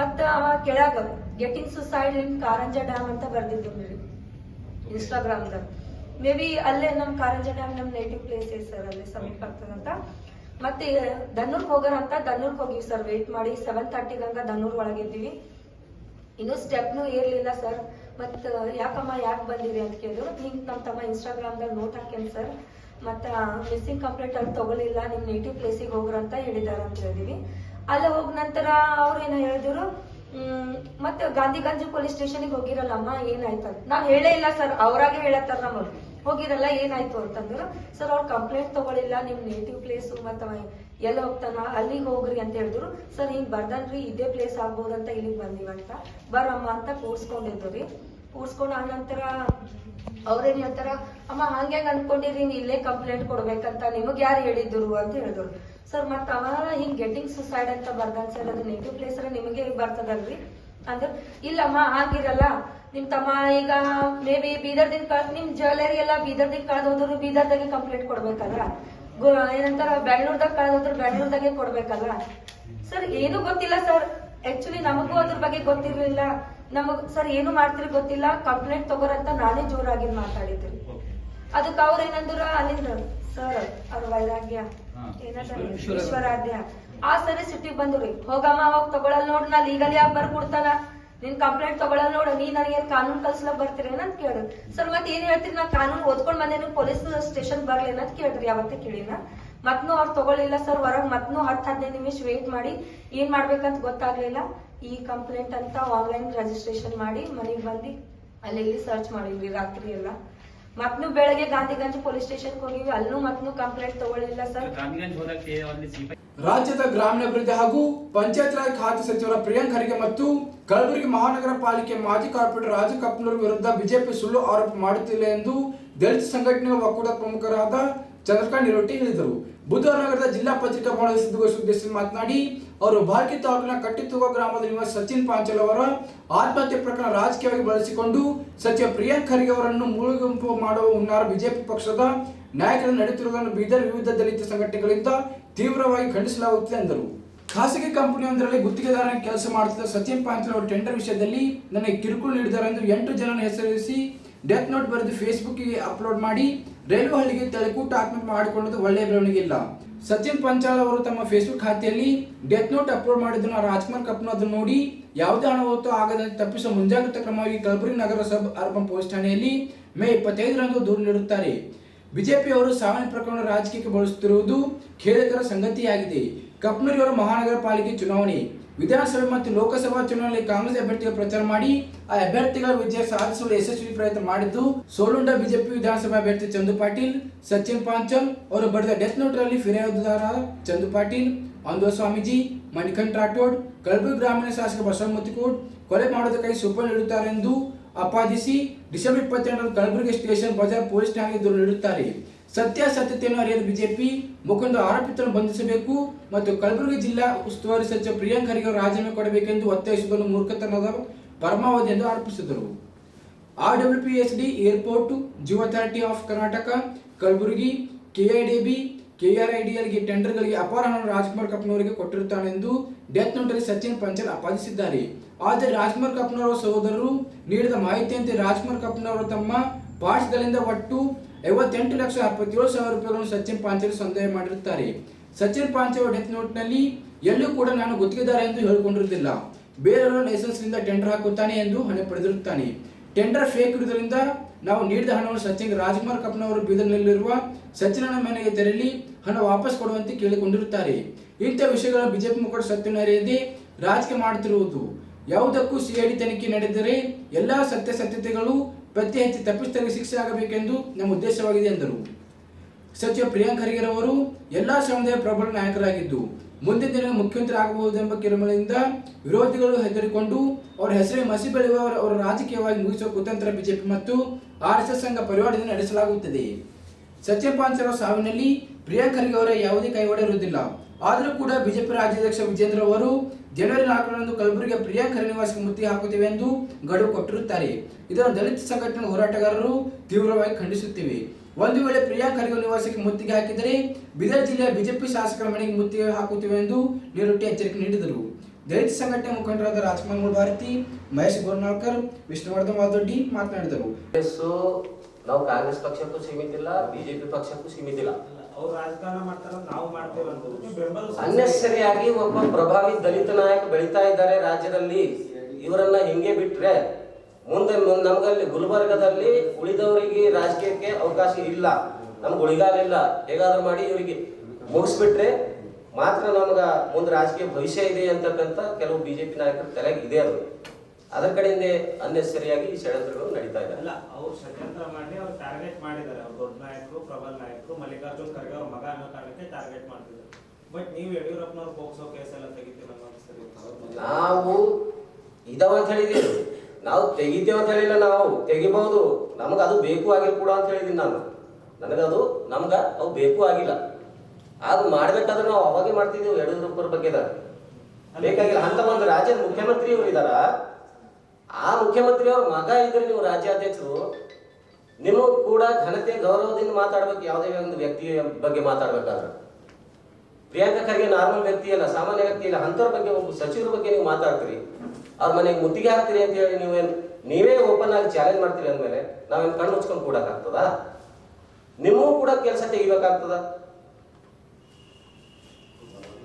ಮತ್ತ ಅವ ಕೆಳಗ ಗೆಟಿಂಗ್ ಸುಸೈಡ್ ಇನ್ ಕಾರಂಜಾ ಡ್ಯಾಮ್ ಅಂತ ಬರ್ದಿದ್ರು ಇನ್ಸ್ಟಾಗ್ರಾಮ್ ದಾಗ. ಮೇ ಬಿ ಅಲ್ಲೇ ನಮ್ ಕಾರಂಜಾ ಡ್ಯಾಮ್ ನಮ್ ನೇಟಿವ್ ಪ್ಲೇಸ್ ಇದೆ ಸರ್, ಅಲ್ಲೇ ಸಮೀಪ ಆಗ್ತದಂತ. ಮತ್ತೆ ದನ್ನೂರ್ಗ್ ಹೋಗೋರಂತ, ದನ್ನೂರ್ಗ್ ಹೋಗಿವಿ ಸರ್. ವೇಟ್ ಮಾಡಿ 7:30 ಗಂಗ ದನ್ನೂರ್ ಒಳಗಿದ್ದೀವಿ. ಇನ್ನೂ ಸ್ಟೆಪ್ನು ಏರ್ಲಿಲ್ಲ ಸರ್. ಮತ್ ಯಾಕಮ್ಮ ಯಾಕೆ ಬಂದಿರಿ ಅಂತ ಕೇಳಿದ್ರು. ಹಿಂಗ್ ನಮ್ ತಮ್ಮ ಇನ್ಸ್ಟಾಗ್ರಾಮ್ ದಾಗ ನೋಟ್ ಹಾಕ್ಯನ್ ಸರ್, ಮತ್ತ ಮಿಸ್ಸಿಂಗ್ ಕಂಪ್ಲೇಂಟ್ ಅಲ್ಲಿ ತಗೊಳಿಲ್ಲ, ನಿಮ್ ನೇಟಿವ್ ಪ್ಲೇಸಿಗೆ ಹೋಗ್ರಂತ ಹೇಳಿದಾರ ಅಂತ ಹೇಳಿದೀವಿ. ಅಲ್ಲೇ ಹೋಗ ನಂತರ ಅವ್ರು ಏನ ಹೇಳಿದ್ರು, ಮತ್ತೆ ಗಾಂಧಿಗಂಜ್ ಪೊಲೀಸ್ ಸ್ಟೇಷನ್ಗೆ ಹೋಗಿರಲ್ಲಮ್ಮ ಏನಾಯ್ತು? ನಾವ್ ಹೇಳೇ ಇಲ್ಲ ಸರ್, ಅವ್ರಾಗೆ ಹೇಳತ್ತಾರ ನಮಗ್ ಹೋಗಿರಲ್ಲ ಏನಾಯ್ತು ಅಂತಂದ್ರು. ಸರ್ ಅವ್ರ ಕಂಪ್ಲೇಂಟ್ ತಗೊಳಿಲ್ಲ, ನಿಮ್ ನೇಟಿವ್ ಪ್ಲೇಸ್ ಮತ್ತ ಎಲ್ಲ ಹೋಗ್ತಾನ ಅಲ್ಲಿಗೆ ಹೋಗ್ರಿ ಅಂತ ಹೇಳಿದ್ರು. ಸರ್ ಹಿಂಗ್ ಬರ್ದನ್ರಿ, ಇದೇ ಪ್ಲೇಸ್ ಆಗ್ಬೋದಂತ ಇಲ್ಲಿಗೆ ಬಂದಿವಂತ, ಬರಮ್ಮ ಅಂತ ಕೂರ್ಸ್ಕೊಂಡಿದ್ರಿ. ಕೂರ್ಸ್ಕೊಂಡ್ ಆನಂತರ ಅವ್ರೇನ್ ಹೇಳ್ತಾರ, ಅಮ್ಮ ಹಂಗ್ಯಾಂಗ ಅನ್ಕೊಂಡಿರಿ ಇಲ್ಲೇ ಕಂಪ್ಲೇಂಟ್ ಕೊಡ್ಬೇಕಂತ, ನಿಮಗ್ ಯಾರು ಹೇಳಿದ್ರು ಅಂತ ಹೇಳಿದ್ರು. ಸರ್ ಮತ್ತ ಅವ ಹಿಂಗ್ ಗೆಟಿಂಗ್ ಸುಸೈಡ್ ಅಂತ ಬರ್ದಾನ್ ಸರ್, ಅದು ನೇಟಿವ್ ಪ್ಲೇಸ್ ನಿಮಗೆ ಬರ್ತದಲ್ರಿ ಅಂದ್ರೆ ಇಲ್ಲಮ್ಮ ಆಗಿರಲ್ಲ, ನಿಮ್ ತಮ್ಮ ಈಗ ಮೇ ಬಿ ಬೀದರ್ದಿಂದ ನಿಮ್ ಜ್ಯುವೆಲರಿ ಎಲ್ಲ ಬೀದರ್ದಿಂದ ಕಳೆದೋದ್ರು ಬೀದರ್ದಾಗೆ ಕಂಪ್ಲೇಂಟ್ ಕೊಡ್ಬೇಕಲ್ಲ, ಏನಂತಾರ ಬೆಂಗಳೂರ್ದಾಗ ಕಳೆದೋದ್ರು ಬೆಂಗಳೂರ್ದಾಗೆ ಕೊಡ್ಬೇಕಲ್ಲ. ಸರ್ ಏನು ಗೊತ್ತಿಲ್ಲ ಸರ್, ಆಕ್ಚುಲಿ ನಮಗೂ ಅದ್ರ ಬಗ್ಗೆ ಗೊತ್ತಿರ್ಲಿಲ್ಲ. ನಮಗ್ ಸರ್ ಏನು ಮಾಡ್ತಿರಿ ಗೊತ್ತಿಲ್ಲ, ಕಂಪ್ಲೇಂಟ್ ತಗೋರಂತ ನಾನೇ ಜೋರಾಗಿ ಮಾತಾಡಿದ್ರಿ. ಅದಕ್ಕೆ ಅವ್ರ ಏನಂದ್ರ ಅಲ್ಲಿಂದ ಸರ್ ಅವ್ರ ವೈರಾಗ್ಯ ಈಶ್ವರಾಧ್ಯ ಆ ಸರಿ ಸಿಟ್ಟಿಗೆ ಬಂದ್ರಿ, ಹೋಗಮ್ಮ ಅವಾಗ ತಗೊಳಲ್ ನೋಡ್, ನಾ ಲೀಗಲಿ ಯಾಕೆ ಬರ್ಕೊಡ್ತಾನ, ನಿನ್ ಕಂಪ್ಲೇಂಟ್ ತಗೊಳಲ್ ನೋಡು, ನೀ ನನಗೆ ಕಾನೂನು ಕಲ್ಸ್ಲಕ್ ಬರ್ತೀರೇನ ಅಂತ ಕೇಳಿದ್ರು. ಸರ್ ಮತ್ತೆ ಏನ್ ಹೇಳ್ತೀರಿ, ನಾ ಕಾನೂನು ಓದ್ಕೊಂಡ್ ಬಂದೇನು, ಪೊಲೀಸ್ ಸ್ಟೇಷನ್ ಬರ್ಲೇನ ಅಂತ ಕೇಳಿದ್ರಿ. ಯಾವತ್ತೇ ಕೇಳಿನ ಮತ್ನು ಅವ್ರು ತಗೊಳ್ಳಿಲ್ಲ ಸರ್. ಹೊರಗ್ ಮತ್ನು 10-15 ನಿಮಿಷ ವೇಟ್ ಮಾಡಿ ಏನ್ ಮಾಡ್ಬೇಕಂತ ಗೊತ್ತಾಗ್ಲಿಲ್ಲ. ಈ ಕಂಪ್ಲೇಂಟ್ ಅಂತ ಆನ್ಲೈನ್ ರಿಜಿಸ್ಟ್ರೇಷನ್ ಮಾಡಿ ಮನೆಗ್ ಬಂದು ಅಲ್ಲಿ ಸರ್ಚ್ ಮಾಡಿದ್ವಿ ರಾತ್ರಿ ಎಲ್ಲ. ಮತ್ನು ಬೆಳಗ್ಗೆ ಗಾಂಧಿಗಂಜ್ ಪೊಲೀಸ್ ಸ್ಟೇಷನ್ ಹೋಗಿವಿ, ಅಲ್ಲೂ ಮತ್ನು ಕಂಪ್ಲೇಂಟ್ ತಗೊಳ್ಳಿಲ್ಲ ಸರ್. ರಾಜ್ಯದ ಗ್ರಾಮೀಣಾಭಿವೃದ್ಧಿ ಹಾಗೂ ಪಂಚಾಯತ್ ರಾಜ್ ಖಾತೆ ಸಚಿವರ ಪ್ರಿಯಾಂಕ್ ಖರ್ಗೆ ಮತ್ತು ಕಲಬುರಗಿ ಮಹಾನಗರ ಪಾಲಿಕೆ ಮಾಜಿ ಕಾರ್ಪೊರೇಟರ್ ರಾಜು ಕಪ್ನೂರ್ ವಿರುದ್ಧ ಬಿಜೆಪಿ ಸುಳ್ಳು ಆರೋಪ ಮಾಡುತ್ತಿಲ್ಲ ಎಂದು ದಲಿತ ಸಂಘಟನೆಗಳ ಒಕ್ಕೂಟದ ಪ್ರಮುಖರಾದ ಚಂದ್ರಕಾಂತ್ ನಿರೋಟಿ ಹೇಳಿದರು. ಬುಧವಾರ ನಗರದ ಜಿಲ್ಲಾ ಪತ್ರಿಕಾ ಭವನದಲ್ಲಿ ಸುದ್ದಿಗೋಷ್ಠಿ ಉದ್ದೇಶಿಸಿ ಮಾತನಾಡಿ, ಅವರು ಬಾಲ್ಕಿ ತಾಲೂಕಿನ ಕಟ್ಟಿತುಗ ಗ್ರಾಮದ ನಿವಾಸಿ ಸಚಿನ್ ಪಾಂಚಾಲ್ ಅವರ ಆತ್ಮಹತ್ಯೆ ಪ್ರಕರಣ ರಾಜಕೀಯವಾಗಿ ಬಳಸಿಕೊಂಡು ಸಚಿವ ಪ್ರಿಯಾಂಕ್ ಖರ್ಗೆ ಅವರನ್ನು ಮುಳುಗುಂಪು ಮಾಡುವ ಹುನ್ನಾರ ಬಿಜೆಪಿ ಪಕ್ಷದ ನಾಯಕರು ನಡೆಯುತ್ತಿರುವುದನ್ನು ಬೀದರ್ ವಿವಿಧ ದಲಿತ ಸಂಘಟನೆಗಳಿಂದ ತೀವ್ರವಾಗಿ ಖಂಡಿಸಲಾಗುತ್ತಿದೆ ಎಂದರು. ಖಾಸಗಿ ಕಂಪನಿಯೊಂದರಲ್ಲಿ ಗುತ್ತಿಗೆದಾರನ ಕೆಲಸ ಮಾಡುತ್ತಿದ್ದ ಸಚಿನ್ ಪಾಂಚಾಲ್ ಅವರು ಟೆಂಡರ್ ವಿಷಯದಲ್ಲಿ ನನಗೆ ಕಿರುಕುಳ ನೀಡಿದ್ದಾರೆ ಎಂದು 8 ಜನರ ಹೆಸರಿಸಿ ಡೆತ್ ನೋಟ್ ಬರೆದು ಫೇಸ್ಬುಕ್ಗೆ ಅಪ್ಲೋಡ್ ಮಾಡಿ ರೈಲ್ವೆ ಹಳ್ಳಿಗೆ ತಲೆಕೂಟ ಆತ್ಮಹತ್ಯೆ ಮಾಡಿಕೊಳ್ಳುವುದು ಒಳ್ಳೆಯ ಬೆಳವಣಿಗೆ ಇಲ್ಲ. ಸಚಿನ್ ಪಾಂಚಾಲ್ ಅವರು ತಮ್ಮ ಫೇಸ್ಬುಕ್ ಖಾತೆಯಲ್ಲಿ ಡೆತ್ ನೋಟ್ ಅಪ್ಲೋಡ್ ಮಾಡಿದ್ದನ್ನು ರಾಜ್ಕುಮಾರ್ ಕಪ್ನೂರ್ ಅದನ್ನು ನೋಡಿ ಯಾವುದೇ ಅನಾಹುತ ಆಗದಂತೆ ತಪ್ಪಿಸುವ ಮುಂಜಾಗ್ರತಾ ಕ್ರಮವಾಗಿ ಕಲಬುರಗಿ ನಗರ ಸಬ್ ಅರ್ಬನ್ ಪೊಲೀಸ್ ಠಾಣೆಯಲ್ಲಿ ಮೇ 25ರಂದು ದೂರು ನೀಡುತ್ತಾರೆ. ಬಿಜೆಪಿಯವರು ಸಾವಿನ ಪ್ರಕರಣ ರಾಜಕೀಯಕ್ಕೆ ಬಳಸುತ್ತಿರುವುದು ಖೇದಕರ ಸಂಗತಿಯಾಗಿದೆ. ಕಪ್ನೂರಿಯವರು ಮಹಾನಗರ ಪಾಲಿಕೆ ಚುನಾವಣೆ, ವಿಧಾನಸಭೆ ಮತ್ತು ಲೋಕಸಭಾ ಚುನಾವಣೆಯಲ್ಲಿ ಕಾಂಗ್ರೆಸ್ ಅಭ್ಯರ್ಥಿಗಳ ಪ್ರಚಾರ ಮಾಡಿ ಆ ಅಭ್ಯರ್ಥಿಗಳ ವಿಜಯ ಸಾಧಿಸಲು ಯಶಸ್ವಿ ಪ್ರಯತ್ನ ಮಾಡಿದ್ದು ಸೋಲುಂಡ ಬಿಜೆಪಿ ವಿಧಾನಸಭಾ ಅಭ್ಯರ್ಥಿ ಚಂದು ಪಾಟೀಲ್, ಸಚಿನ್ ಪಾಂಚಾಲ್ ಅವರು ಬರೆದ ಡೆತ್ ನೋಟ್ನಲ್ಲಿ ಫಿರ್ಯಾದುದಾರ ಚಂದು ಪಾಟೀಲ್, ಅಂದೋ ಸ್ವಾಮೀಜಿ, ಮಣಿಕಂಠ ರಾಠೋಡ್, ಕಲಬುರಗಿ ಗ್ರಾಮೀಣ ಶಾಸಕ ಬಸವ ಮುತ್ತಿಕೋಡ್ ಕೊಲೆ ಮಾಡೋದಕ್ಕಾಗಿ ಸುಪಾರಿ ನೀಡುತ್ತಾರೆಂದು ಆಪಾದಿಸಿ ಡಿಸೆಂಬರ್ 22ರಂದು ಕಲಬುರಗಿ ಸ್ಟೇಷನ್ ಬಜಾರ್ ಪೊಲೀಸ್ ಠಾಣೆಗೆ ದೂರು ನೀಡುತ್ತಾರೆ. ಸತ್ಯಾಸತ್ಯತೆಯನ್ನು ಅರಿಯದ ಬಿಜೆಪಿ ಮುಖಂಡ ಆರೋಪಿತರನ್ನು ಬಂಧಿಸಬೇಕು ಮತ್ತು ಕಲಬುರಗಿ ಜಿಲ್ಲಾ ಉಸ್ತುವಾರಿ ಸಚಿವ ಪ್ರಿಯಾಂಕ್ ಖರ್ಗೆ ರಾಜೀನಾಮೆ ಕೊಡಬೇಕೆಂದು ಒತ್ತಾಯಿಸುವುದನ್ನು ಮೂರ್ಖತನದ ಪರಮಾವಧಿ ಎಂದು ಆರೋಪಿಸಿದರು. RWPSD airport, Jio authority of Karnataka, Kalaburagi, KIDB, KRIDLಗೆ ಟೆಂಡರ್ಗಳಿಗೆ ಅಪಾರ ಹಣ ರಾಜ್ಕುಮಾರ್ ಕಪ್ನೂರಿಗೆ ಕೊಟ್ಟಿರುತ್ತಾನೆಂದು ಡೆತ್ ನೋಟ್ನಲ್ಲಿ ಸಚಿನ್ ಪಾಂಚಾಲ್ ಆಪಾದಿಸಿದ್ದಾರೆ. ಆದರೆ ರಾಜ್ಕುಮಾರ್ ಕಪ್ನೂರ್ ಅವರ ಸಹೋದರರು ನೀಡಿದ ಮಾಹಿತಿಯಂತೆ ರಾಜ್ಕುಮಾರ್ ಕಪ್ನೂರ್ ಅವರು ತಮ್ಮ ಪಾರ್ಶ್ವದಲ್ಲಿಂದ ಒಟ್ಟು 58,77,000 ರೂಪಾಯಿಗಳನ್ನು ಸಚಿನ್ ಪಾಂಚಾಲ್ ಸಂದಾಯ ಮಾಡಿರುತ್ತಾರೆ. ಸಚಿನ್ ಪಾಂಚಾಲ್ ಡೆತ್ ನೋಟ್ನಲ್ಲಿ ಎಲ್ಲೂ ಕೂಡ ನಾನು ಗುತ್ತಿಗೆದಾರ ಎಂದು ಹೇಳಿಕೊಂಡಿರುವುದಿಲ್ಲ, ಬೇರೆಯವರ ಲೈಸೆನ್ಸ್ನಿಂದ ಟೆಂಡರ್ ಹಾಕುತ್ತಾನೆ ಎಂದು ಹಣ ಪಡೆದಿರುತ್ತಾನೆ. ಟೆಂಡರ್ ಫೇಕ್ ಇರುವುದರಿಂದ ನಾವು ನೀಡಿದ ಹಣವನ್ನು ಸಚಿನ್ ರಾಜ್ಕುಮಾರ್ ಕಪ್ನವರು ಬೀದರ್ನಲ್ಲಿರುವ ಸಚಿನನ ಮನೆಗೆ ತೆರಳಿ ಹಣ ವಾಪಸ್ ಕೊಡುವಂತೆ ಕೇಳಿಕೊಂಡಿರುತ್ತಾರೆ. ಇಂಥ ವಿಷಯಗಳನ್ನು ಬಿಜೆಪಿ ಮುಖಂಡ ಸತ್ಯವನ್ನು ಅರಿಯದೆ ರಾಜಕೀಯ ಮಾಡುತ್ತಿರುವುದು. ಯಾವುದಕ್ಕೂ CID ತನಿಖೆ ನಡೆದರೆ ಎಲ್ಲಾ ಸತ್ಯಾಸತ್ಯತೆಗಳು ಪತ್ತೆ ಹಚ್ಚಿ ತಪ್ಪಿತಸ್ಥರಿಗೆ ಶಿಕ್ಷೆ ಆಗಬೇಕೆಂದು ನಮ್ಮ ಉದ್ದೇಶವಾಗಿದೆ ಎಂದರು. ಸಚಿವ ಪ್ರಿಯಾಂಕ್ ಖರ್ಗೆ ಅವರು ಎಲ್ಲಾ ಸಮುದಾಯ ಪ್ರಬಲ ನಾಯಕರಾಗಿದ್ದು ಮುಂದಿನ ದಿನ ಮುಖ್ಯಮಂತ್ರಿ ಆಗಬಹುದೆಂಬ ಕಿರುಮಳೆಯಿಂದ ವಿರೋಧಿಗಳು ಹೆದರಿಕೊಂಡು ಅವರ ಹೆಸರೇ ಮಸಿ ಬೆಳೆಯುವ ಅವರ ರಾಜಕೀಯವಾಗಿ ಮುಗಿಸುವ ಕುತಂತ್ರ ಬಿಜೆಪಿ ಮತ್ತು RSS ಸಂಘ ಪರಿವಾರದಿಂದ ನಡೆಸಲಾಗುತ್ತದೆ. ಸಚಿನ್ ಪಾಂಚಾಲ್ ಸಾವಿನಲ್ಲಿ ಪ್ರಿಯಾಂಕ್ ಖರ್ಗೆ ಅವರ ಯಾವುದೇ ಕೈವಾಡ ಇರುವುದಿಲ್ಲ. ಆದರೂ ಕೂಡ ಬಿಜೆಪಿ ರಾಜ್ಯಾಧ್ಯಕ್ಷ ವಿಜೇಂದ್ರ ಅವರು ಜನವರಿ 4ರಂದು ಕಲಬುರಗಿಯ ಪ್ರಿಯಾಂಕ್ ಖರ್ಗೆ ನಿವಾಸಕ್ಕೆ ಮುತ್ತಿಗೆ ಹಾಕುತ್ತೇವೆ ಎಂದು ಗಡುವು ಕೊಟ್ಟಿರುತ್ತಾರೆ. ಇದನ್ನು ದಲಿತ ಸಂಘಟನೆ ಹೋರಾಟಗಾರರು ತೀವ್ರವಾಗಿ ಖಂಡಿಸುತ್ತಿವೆ. ಒಂದು ವೇಳೆ ಪ್ರಿಯಾಂಕ್ ಖರ್ಗೆ ನಿವಾಸಕ್ಕೆ ಮುತ್ತಿಗೆ ಹಾಕಿದರೆ ಬೀದರ್ ಜಿಲ್ಲೆಯ ಬಿಜೆಪಿ ಶಾಸಕರ ಮನೆಗೆ ಮುತ್ತಿಗೆ ಹಾಕುತ್ತೇವೆ ಎಂದು ನಿರೋಟಿ ಎಚ್ಚರಿಕೆ ನೀಡಿದರು. ದಲಿತ ಸಂಘಟನೆ ಮುಖಂಡರಾದ ರಾಜ್ಕುಮಾರ್ ಮೂಳಭಾರತಿ, ಮಹೇಶ್ ಗೋರ್ನಾಳ್ಕರ್, ವಿಷ್ಣುವರ್ಧನ್ ವಾದೊಡ್ಡಿ ಮಾತನಾಡಿದರು. ನಾವು ಕಾಂಗ್ರೆಸ್ ಪಕ್ಷಕ್ಕೂ ಸೀಮಿತ ಇಲ್ಲ, ಬಿಜೆಪಿ ಪಕ್ಷಕ್ಕೂ ಸೀಮಿತ ಇಲ್ಲ. ಅನ್ನೆಸರಿಯಾಗಿ ಒಬ್ಬ ಪ್ರಭಾವಿ ದಲಿತ ನಾಯಕ ಬೆಳೀತಾ ಇದ್ದಾರೆ ರಾಜ್ಯದಲ್ಲಿ. ಇವರನ್ನ ಹಿಂಗೆ ಬಿಟ್ರೆ ಮುಂದೆ ನಮ್ಗಲ್ಲಿ ಗುಲ್ಬರ್ಗದಲ್ಲಿ ಉಳಿದವರಿಗೆ ರಾಜಕೀಯಕ್ಕೆ ಅವಕಾಶ ಇಲ್ಲ, ನಮ್ಗೆ ಉಳಿಗಾಲಿಲ್ಲ. ಹೇಗಾದ್ರೂ ಮಾಡಿ ಇವರಿಗೆ ಮುಗಿಸ್ಬಿಟ್ರೆ ಮಾತ್ರ ನಮ್ಗ ಮುಂದೆ ರಾಜಕೀಯ ಭವಿಷ್ಯ ಇದೆ ಅಂತಕ್ಕಂಥ ಕೆಲವು ಬಿಜೆಪಿ ನಾಯಕರ ತಲೆಗೆ ಇದೆ. ಅದು ಅದರ ಕಡೆಯಿಂದ ಅನ್ನೆಸರಿಯಾಗಿ ಈ ಷಡ್ಯಂತ್ರಗಳು ನಡೀತಾ ಇದೆ. ಅಲ್ಲ, ಅವ್ರು ಷಡ್ಯಂತ್ರ ಮಾಡಿ ಅವ್ರು ಟಾರ್ಗೆಟ್ ಮಾಡಿದ್ದಾರೆ. ಅವ್ರು ದೊಡ್ಡ ನಾಯಕರು, ಪ್ರಬಲ ನಾಯಕರು, ಮಲ್ಲಿಕಾರ್ಜುನ್ ಖರ್ಗೆ ಅವ್ರ ಮಗ ಅನ್ನೋ ಕಾರಣಕ್ಕೆ ಟಾರ್ಗೆಟ್ ಮಾಡ್ತಿದ್ದಾರೆ. ಬಟ್ ನೀವು ಯಡಿಯೂರಪ್ಪನವ್ರು ಪೋಕ್ಸೋ ಕೇಸ್ ಎಲ್ಲ ತೆಗಿತೀರ ನಾವು ಇದಾವ ಅಂತ ಹೇಳಿದೀವಿ. ನಾವು ತೆಗಿತೇವೆ ಅಂತ ಹೇಳಿಲ್ಲ, ನಾವು ತೆಗಿಬಹುದು. ನಮ್ಗೆ ಅದು ಬೇಕು ಆಗಿಲ್ಲ ಕೂಡ ಅಂತ ಹೇಳಿದೀನಿ ನಾನು. ನನಗದು ನಮ್ಗ ಅವು ಬೇಕು ಆಗಿಲ್ಲ. ಅದು ಮಾಡ್ಬೇಕಾದ್ರೆ ನಾವು ಅವಾಗೇ ಮಾಡ್ತಿದ್ದೀವಿ. ಯಡಿಯೂರಪ್ಪರ ಬಗ್ಗೆ ಬೇಕಾಗಿಲ್ಲ ಅಂತ ಒಂದು ರಾಜ್ಯದ ಮುಖ್ಯಮಂತ್ರಿ ಇವರು ಇದಾರ, ಆ ಮುಖ್ಯಮಂತ್ರಿಯವ್ರ ಮಗ ಇದ್ರೆ ನೀವು ರಾಜ್ಯಾಧ್ಯಕ್ಷರು, ನಿಮಗೂ ಕೂಡ ಘನತೆ ಗೌರವದಿಂದ ಮಾತಾಡ್ಬೇಕು. ಯಾವುದೇ ಒಂದು ವ್ಯಕ್ತಿಯ ಬಗ್ಗೆ ಮಾತಾಡ್ಬೇಕಾದ್ರೆ ಪ್ರಿಯಾಂಕಾ ಖರ್ಗೆ ನಾರ್ಮಲ್ ವ್ಯಕ್ತಿ ಅಲ್ಲ, ಸಾಮಾನ್ಯ ವ್ಯಕ್ತಿ ಇಲ್ಲ. ಅಂಥವ್ರ ಬಗ್ಗೆ ಒಬ್ಬ ಸಚಿವರ ಬಗ್ಗೆ ನೀವು ಮಾತಾಡ್ತೀರಿ, ಅವ್ರ ಮನೆಗೆ ಮುತ್ತಿಗೆ ಹಾಕ್ತೀರಿ ಅಂತ ಹೇಳಿ ನೀವೇ ಓಪನ್ ಆಗಿ ಚಾಲೆಂಜ್ ಮಾಡ್ತೀರಿ ಅಂದಮೇಲೆ ನಾವೇನು ಕಣ್ಣು ಮುಚ್ಕೊಂಡು ಕೂಡಕ್ಕಾಗ್ತದ? ನಿಮಗೂ ಕೂಡ ಕೆಲಸ ತೆಗಿಬೇಕಾಗ್ತದ?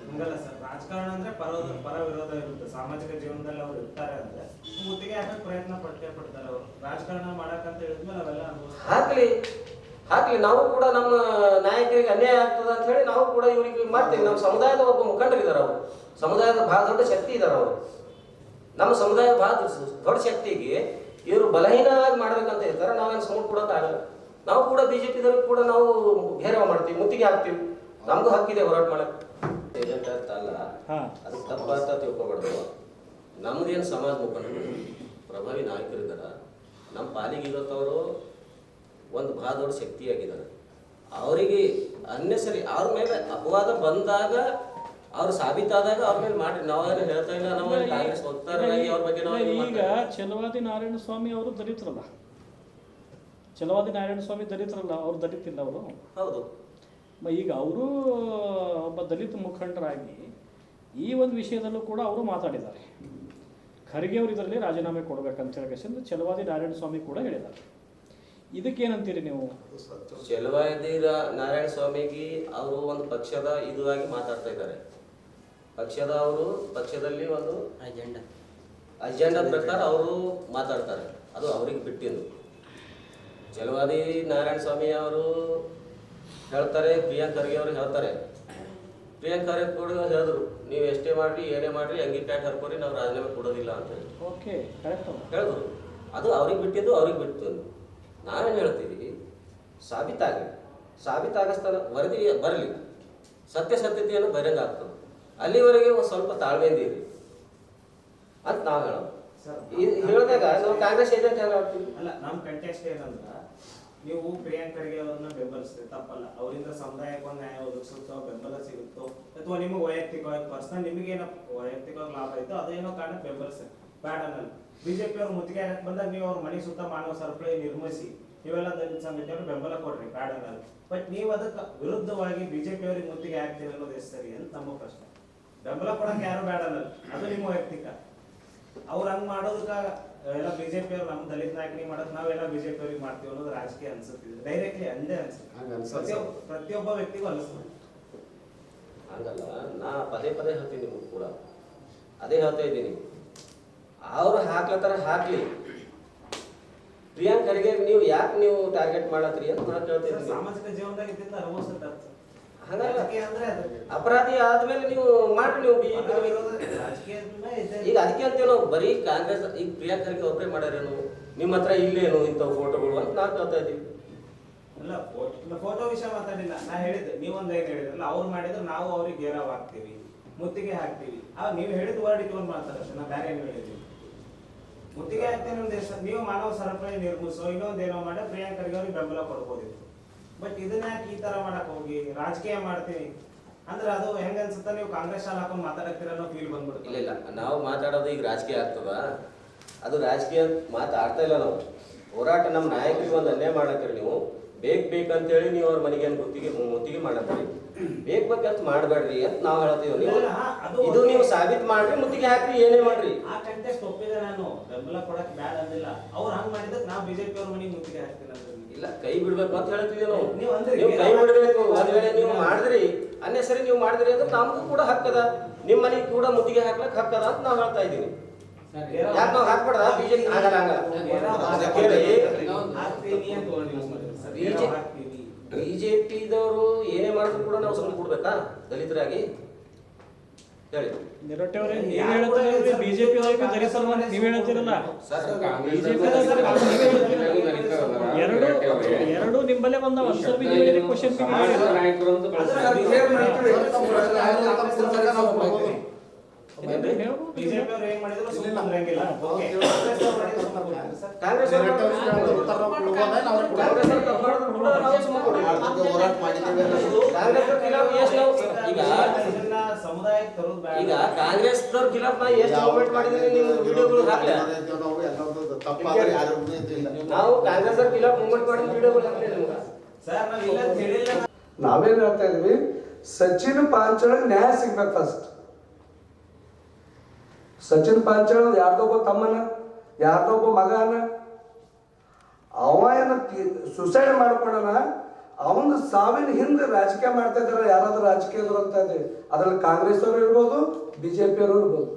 ಹಂಗಲ್ಲ ಸರ್, ರಾಜಕಾರಣ ಅಂದ್ರೆ ಪರ ವಿರೋಧ ಇರುತ್ತೆ. ಸಾಮಾಜಿಕ ಜೀವನದಲ್ಲಿ ಅವ್ರು ಇರ್ತಾರೆ ಅಂದ್ರೆ ಮುತ್ತಿಗೆ ಹಾಕಕ್ ಪ್ರಯತ್ನ ಪಡ್ತಾರೆ ಅವರು. ರಾಜಕಾರಣ ಮಾಡಕ್ಕಂತ ಹೇಳಿದ್ಮೇಲೆ ಅವೆಲ್ಲ ಹಾಕ್ಲಿ. ನಾವು ಕೂಡ ನಮ್ಮ ನಾಯಕರಿಗೆ ಅನ್ಯಾಯ ಆಗ್ತದ ಅಂತ ಹೇಳಿ ನಾವು ಕೂಡ ಇವರಿಗೆ ಮಾಡ್ತೀವಿ. ನಮ್ಮ ಸಮುದಾಯದ ಒಬ್ಬ ಮುಖಂಡರಿದ್ದಾರೆ, ಅವರು ಸಮುದಾಯದ ಬಹಳ ದೊಡ್ಡ ಶಕ್ತಿ ಇದ್ದಾರೆ. ಅವರು ನಮ್ಮ ಸಮುದಾಯದ ಬಹಳ ದೊಡ್ಡ ಶಕ್ತಿಗೆ ಇವರು ಬಲಹೀನವಾಗಿ ಮಾಡ್ಬೇಕಂತ ಹೇಳ್ತಾರೆ. ನಾವೇನು ಸಮೂಹ ಕೊಡೋಕ್ಕಾಗಲ್ಲ. ನಾವು ಕೂಡ ಬಿಜೆಪಿದವ್ರಿಗೆ ಕೂಡ ನಾವು ಘೇರವ ಮಾಡ್ತೀವಿ, ಮುತ್ತಿಗೆ ಹಾಕ್ತೀವಿ. ನಮಗೂ ಹಕ್ಕಿದೆ ಹೋರಾಟ ಮಾಡಕ್ಕೆ. ಏಜೆಂಟ್ ಅಂತ ಅಲ್ಲ, ಅದು ತಪ್ಪಾತ ತಿಳ್ಕೊಬಾರ್ದು. ನಮ್ದೇನು ಸಮಾಜ ಮುಖಂಡರು ಪ್ರಭಾವಿ ನಾಯಕರಿದ್ದಾರೆ. ನಮ್ಮ ಪಾಲಿಗೆ ಇವತ್ತವರು ಒಂದು ಬಹಳ ದೊಡ್ಡ ಶಕ್ತಿಯಾಗಿದ್ದಾರೆ. ಅವರಿಗೆ ಅನ್ನೆಸರಿ ಅವ್ರ ಮೇಲೆ ಅಪವಾದ ಬಂದಾಗ, ಅವ್ರು ಸಾಬೀತಾದಾಗ ಅವ್ರ ಮೇಲೆ ಮಾಡಿ ನಾವೇನು ಹೇಳ್ತಾ ಇಲ್ಲ. ನಾವು ಕಾಂಗ್ರೆಸ್ ವಕ್ತಾರರಾಗಿ ಅವ್ರ ಬಗ್ಗೆ ನಾವು ಈಗ ಛಲವಾದಿ ನಾರಾಯಣ ಸ್ವಾಮಿ ಅವರು ದಲಿತರಲ್ಲ, ಛಲವಾದಿ ನಾರಾಯಣ ಸ್ವಾಮಿ ದಲಿತರಲ್ಲ, ಅವ್ರು ದಲಿತಿಲ್ಲ ಅವರು. ಹೌದು. ಈಗ ಅವರು ಒಬ್ಬ ದಲಿತ ಮುಖಂಡರಾಗಿ ಈ ಒಂದು ವಿಷಯದಲ್ಲೂ ಕೂಡ ಅವರು ಮಾತಾಡಿದ್ದಾರೆ. ಖರ್ಗೆ ಅವರು ಇದರಲ್ಲಿ ರಾಜೀನಾಮೆ ಕೊಡಬೇಕಂತ ಹೇಳಿ ಛಲವಾದಿ ನಾರಾಯಣ ಸ್ವಾಮಿ ಕೂಡ ಹೇಳಿದ್ದಾರೆ. ಇದಕ್ಕೇನಂತೀರಿ ನೀವು? ಛಲವಾದಿ ನಾರಾಯಣ ಸ್ವಾಮಿಗೆ ಅವರು ಒಂದು ಪಕ್ಷದ ಇದಾಗಿ ಮಾತಾಡ್ತಾ ಇದ್ದಾರೆ. ಪಕ್ಷದಲ್ಲಿ ಒಂದು ಅಜೆಂಡಾ ಪ್ರಕಾರ ಅವರು ಮಾತಾಡ್ತಾರೆ. ಅದು ಅವ್ರಿಗೆ ಬಿಟ್ಟಿದ್ದು. ಛಲವಾದಿ ನಾರಾಯಣ ಸ್ವಾಮಿ ಅವರು ಹೇಳ್ತಾರೆ, ಪ್ರಿಯಾಂಕ್ ಖರ್ಗೆ ಅವರು ಹೇಳ್ತಾರೆ. ಪ್ರಿಯಾಂಕ್ ಖರ್ಗೆ ಕೂಡ ಹೇಳಿದ್ರು, ನೀವು ಎಷ್ಟೇ ಮಾಡ್ರಿ ಏನೇ ಮಾಡ್ರಿ ಅಂಗಿ ಪ್ಯಾಂಟ್ ಹರ್ಕೋರಿ, ನಾವು ರಾಜೀನಾಮೆ ಕೊಡೋದಿಲ್ಲ ಅಂತ ಹೇಳಿ ಹೇಳಿದ್ರು. ಅದು ಅವ್ರಿಗೆ ಬಿಟ್ಟಿದ್ದು, ಅವ್ರಿಗೆ ಬಿಟ್ಟು. ನಾವೇನು ಹೇಳ್ತೀವಿ, ಸಾಬೀತಾಗಸ್ತಾನ ವರದಿ ಬರಲಿ, ಸತ್ಯತೆಯನ್ನು ಬರಂಗ ಆಗ್ತದೆ. ಅಲ್ಲಿವರೆಗೆ ಒಂದು ಸ್ವಲ್ಪ ತಾಳ್ಮೆಯಿಂದ ಇರಿ ಅಂತ ನಾವು ಹೇಳೋದು. ಹೇಳಿದಾಗ ನಾವು ಕಾಂಗ್ರೆಸ್ ಏಜೆಂಟ್ ಹೇಳ್ತೀವಿ. ಅಲ್ಲ, ನಮ್ಮ ಕಂಟೆಕ್ಸ್ಟ್ ಏನಂದ್ರ, ನೀವು ಪ್ರಿಯಾಂಕ್ ಖರ್ಗೆ ಅವ್ರನ್ನ ಬೆಂಬಲಿಸ್ತೀರಿ, ತಪ್ಪಲ್ಲ. ಅವರಿಂದ ಸಮುದಾಯಕ್ಕೆ ಒಂದು ನ್ಯಾಯ ಒದಗಿಸುತ್ತೋ, ಬೆಂಬಲ ಸಿಗುತ್ತೋ, ಅಥವಾ ನಿಮಗೆ ವೈಯಕ್ತಿಕವಾಗಿ ಪರ್ಸನಲ್ ನಿಮಗೇನೋ ವೈಯಕ್ತಿಕವಾಗಿ ಲಾಭ ಆಯ್ತು ಅದೇನೋ ಕಾರಣಕ್ಕೆ ಬೆಂಬಲಿಸ್ತೀರಿ, ಬ್ಯಾಡ ಅನ್ನಲ್ಲ. ಬಿಜೆಪಿ ಅವ್ರು ಮುತ್ತಿಗೆ ಹಾಕಿ ಬಂದಾಗ ನೀವು ಅವ್ರ ಮನೆ ಸುತ್ತ ಮಾನವ ಸರಪಳಿ ನಿರ್ಮಿಸಿ ನೀವೆಲ್ಲ ದಲಿತ ಸಂಘಟನೆಯವರು ಬೆಂಬಲ ಕೊಡ್ರಿ, ಬ್ಯಾಡ ಅನ್ನಲ್ಲ. ಬಟ್ ನೀವು ಅದಕ್ಕೆ ವಿರುದ್ಧವಾಗಿ ಬಿಜೆಪಿ ಅವ್ರಿಗೆ ಮುತ್ತಿಗೆ ಹಾಕ್ತೀರಿ ಅನ್ನೋದು ಎಷ್ಟು ಸರಿ ಅಂತ ನಮ್ಮ ಪ್ರಶ್ನೆ. ಬೆಂಬಲ ಕೊಡಕ್ಕೆ ಯಾರು ಬ್ಯಾಡ ಅನ್ನಲ್ಲ, ಅದು ನಿಮ್ಮ ವೈಯಕ್ತಿಕ. ಅವ್ರು ಹಂಗ್ ಮಾಡೋದಕ್ಕ ಎಲ್ಲ ಬಿಜೆಪಿ ಅವ್ರು ನಮ್ಮ ದಲಿತ ನಾಯಕನಿಗೆ ಮಾಡಕ್ ನಾವೆಲ್ಲ ಬಿಜೆಪಿ ಅವ್ರಿಗೆ ಮಾಡ್ತೀವಿ ಅನ್ನೋದು ರಾಜಕೀಯ ಅನ್ಸುತ್ತಿದೆ. ಡೈರೆಕ್ಟ್ಲಿ ಅಂದೇ ಅನ್ಸುತ್ತೆ, ಪ್ರತಿಯೊಬ್ಬ ವ್ಯಕ್ತಿಗೂ ಅನಿಸ್ತದೆ. ಹಂಗಲ್ಲ, ನಾ ಪದೇ ಹೇಳ್ತೀನಿ ನಿಮ್ಗೆ ಕೂಡ ಅದೇ ಹೇಳ್ತಾ ಇದ್ದೀನಿ. ಅವ್ರು ಹಾಕ್ಲತ್ತಾರ, ಹಾಕ್ಲಿ. ಪ್ರಿಯಾಂಕ್ ಖರ್ಗೆ ನೀವು ಯಾಕೆ ನೀವು ಟಾರ್ಗೆಟ್ ಮಾಡತ್ರಿ ಅಂತ ನಾನು ಕೇಳ್ತೀನಿ. ಸಾಮಾಜಿಕ ಜೀವನದಾಗ ಇದ್ದಿದ್ದ ಅನುಭವಿಸುತ್ತೆ. ಹಂಗಲ್ಲ, ಅಪರಾಧಿ ಆದ್ಮೇಲೆ ನೀವು ಮಾಡ್ರಿ. ನೀವು ಈಗ ಅದಕ್ಕೆ ಅಂತೇಳಿ ನಾವು ಬರೀ ಕಾಂಗ್ರೆಸ್ ಈಗ ಪ್ರಿಯಾಂಕ್ ಖರ್ಗೆ ಒಬ್ಬರೇ ಮಾಡ್ಯಾರೇನು, ನಿಮ್ಮ ಹತ್ರ ಇಲ್ಲೇನು ಇಂಥವು ಫೋಟೋಗಳು ಅಂತ ನಾವು ಕೇಳ್ತಾ ಇದ್ದೀವಿ. ಅಲ್ಲ, ಫೋಟೋ ವಿಷಯ ಮಾತಾಡಿಲ್ಲ. ನಾ ಹೇಳಿದ್ದೆ, ನೀವೊಂದು ಏನು ಹೇಳಿದ್ರಲ್ಲ, ಅವ್ರು ಮಾಡಿದ್ರೆ ನಾವು ಅವ್ರಿಗೆ ಗೇರಾವ್ ಹಾಕ್ತೀವಿ, ಮುತ್ತಿಗೆ ಹಾಕ್ತೀವಿ. ನೀವು ಹೇಳಿದ ವರ್ಡ್ ಇಟ್ಕೊಂಡು ಮಾತಾಡೋದು, ನಾ ಬೇರೆ ಏನು ಹೇಳಿದ್ವಿ. ಮುತ್ತಿಗೆ ಹಾಕ್ತೇನೆ ಒಂದು ದೇಶ, ನೀವು ಮಾನವ ಸರಪಳಿ ನಿರ್ಮಿಸೋ ಇನ್ನೊಂದೇನೋ ಮಾಡಿ ಪ್ರಿಯಾಂಕ್ ಖರ್ಗೆ ಅವ್ರಿಗೆ ಬೆಂಬಲ ಕೊಡ್ಬೋದಿತ್ತು. ಬಟ್ ಇದನ್ನ ಯಾಕೆ ಈ ತರ ಮಾಡಕ್ ಹೋಗಿ ರಾಜಕೀಯ ಮಾಡ್ತೀವಿ ಅಂದ್ರೆ ಅದು ಹೆಂಗ ಅನ್ಸುತ್ತೆ? ನೀವು ಕಾಂಗ್ರೆಸ್ ಶಾಲೆ ಹಾಕೊಂಡು ಮಾತಾಡಕ್ತೀರ ಅನ್ನೋ ಫೀಲ್ ಬಂದ್ಬಿಡುತ್ತೆ. ಇಲ್ಲ, ನಾವು ಮಾತಾಡೋದು ಈಗ ರಾಜಕೀಯ ಆಗ್ತದ? ಅದು ರಾಜಕೀಯ ಮಾತಾಡ್ತಾ ಇಲ್ಲ. ನಾವು ಹೋರಾಟ, ನಮ್ಮ ನಾಯಕರಿಗೆ ಒಂದು ಅನ್ಯಾಯ ಮಾಡತ್ತೀರಿ. ನೀವು ಬೇಕಂತೇಳಿ ನೀವು ಅವ್ರ ಮನೆಗೆ ಮುತ್ತಿಗೆ ಮಾಡತ್ತೀರಿ. ಬೇಕಂತ ಮಾಡಬೇಡ್ರಿ ಅಂತ ನಾವು ಹೇಳ್ತೀವಿ. ನೀವು ಇದು ನೀವು ಸಾಬೀತು ಮಾಡ್ರಿ, ಮುತ್ತಿಗೆ ಹಾಕ್ರಿ, ಏನೇ ಮಾಡ್ರಿ. ಆ ಕಂಟೆಸ್ಟ್ ಒಪ್ಪಿದೆ, ನಾನು ಬೆಂಬಲ ಕೊಡಕ್ ಬ್ಯಾಡ ಅಂದಿಲ್ಲ. ಅವ್ರು ಹಂಗ್ ಮಾಡಿದಕ್ಕೆ ನಾವು ಬಿಜೆಪಿ ಅವ್ರ ಮನೆಗೆ ಮುತ್ತಿಗೆ ಹಾಕ್ತಿಲ್ಲ. ಇಲ್ಲ, ಕೈ ಬಿಡ್ಬೇಕು ಅಂತ ಹೇಳ್ತೀವಿ ನಾವು. ನೀವು ಕೈ ಬಿಡ್ಬೇಕು. ಒಂದ್ ವೇಳೆ ನೀವು ಮಾಡಿದ್ರಿ, ಅನ್ನೆಸರಿ ನೀವು ಮಾಡಿದ್ರಿ ಅಂದ್ರೆ ನಮಗೂ ಕೂಡ ಹಕ್ಕದ, ನಿಮ್ಮ ಮನೆಗೆ ಕೂಡ ಮುತ್ತಿಗೆ ಹಾಕ್ಲಕ್ ಹಕ್ಕದ ಅಂತ ನಾವು ಹೇಳ್ತಾ ಇದ್ದೀವಿ. ಯಾಕೆ ನಾವು ಹಾಕ್ಬಾರ್ದ? ಬಿಜೆಪಿ ಬಿಜೆಪಿದವರು ಏನೇ ಮಾಡಿದ್ರು ಕೂಡ ನಾವು ಸುಮ್ಮನೆ ಕೊಡ್ಬೇಕಾ ದಲಿತರಾಗಿ? ಹೇಳಿ. ನಿರೊಟ್ಟೆಯವರೇ, ನೀವು ಹೇಳ್ತೀರಿ ಬಿಜೆಪಿ ನೀವು ಹೇಳ್ತೀರಲ್ಲ, ಎರಡು ನಿಂಬಲ್ಲೇ ಬಂದಾವ. ಕ್ವಶನ್ ಬಿಜೆಪಿ ಅವ್ರು ಏನ್ ಮಾಡಿದ್ರು ಸುಮ್ಮನಿರಂಗಿಲ್ಲ. ಕಾಂಗ್ರೆಸ್ ಸಮುದಾಯಕ್ಕೆ ತರೋದು ಬೇಡ. ಈಗ ಕಾಂಗ್ರೆಸ್ದವ್ರ ಖಿಲಾಫ್ ನಾ ಎಷ್ಟು ಮೂವ್ಮೆಂಟ್ ಮಾಡಿದ್ರೆ ನೀವು ವಿಡಿಯೋಗಳು ಹಾಕ್ಲಿ. ನಾವು ಕಾಂಗ್ರೆಸ್ದವ್ರ ಖಿಲಾಫ್ ಮೂವ್ಮೆಂಟ್ ಮಾಡಿದ ವಿಡಿಯೋಗಳು ಹಾಕ್ಲಿ ನಿಮ್ಗೆ. ಸರ್ ನಾವ್ ಇಲ್ಲ ಅಂತ ಹೇಳಿಲ್ಲ. ನಾವೇನ್ ಹೇಳ್ತಾ ಇದ್ವಿ, ಸಚಿನ್ ಪಾಂಚಾಳ್ ನ್ಯಾಯ ಸಿಗ್ಬೇಕು ಫಸ್ಟ್. ಸಚಿನ್ ಪಾಂಚಾಳ್ ಯಾರ್ದೊಬ್ಬ ತಮ್ಮನ, ಯಾರ್ದೊಬ್ಬ ಮಗನ, ಅವ ಏನ ಸುಸೈಡ್ ಮಾಡ್ಕೊಂಡನ, ಅವನ ಸಾವಿನ ಹಿಂದೆ ರಾಜಕೀಯ ಮಾಡ್ತಾ ಇದಾರೆ ಯಾರಾದ್ರೂ ರಾಜಕೀಯದವ್ರು ಅಂತ ಇದೆ. ಅದ್ರಲ್ಲಿ ಕಾಂಗ್ರೆಸ್ ಅವರು ಇರ್ಬೋದು, ಬಿಜೆಪಿ ಅವರು ಇರ್ಬೋದು.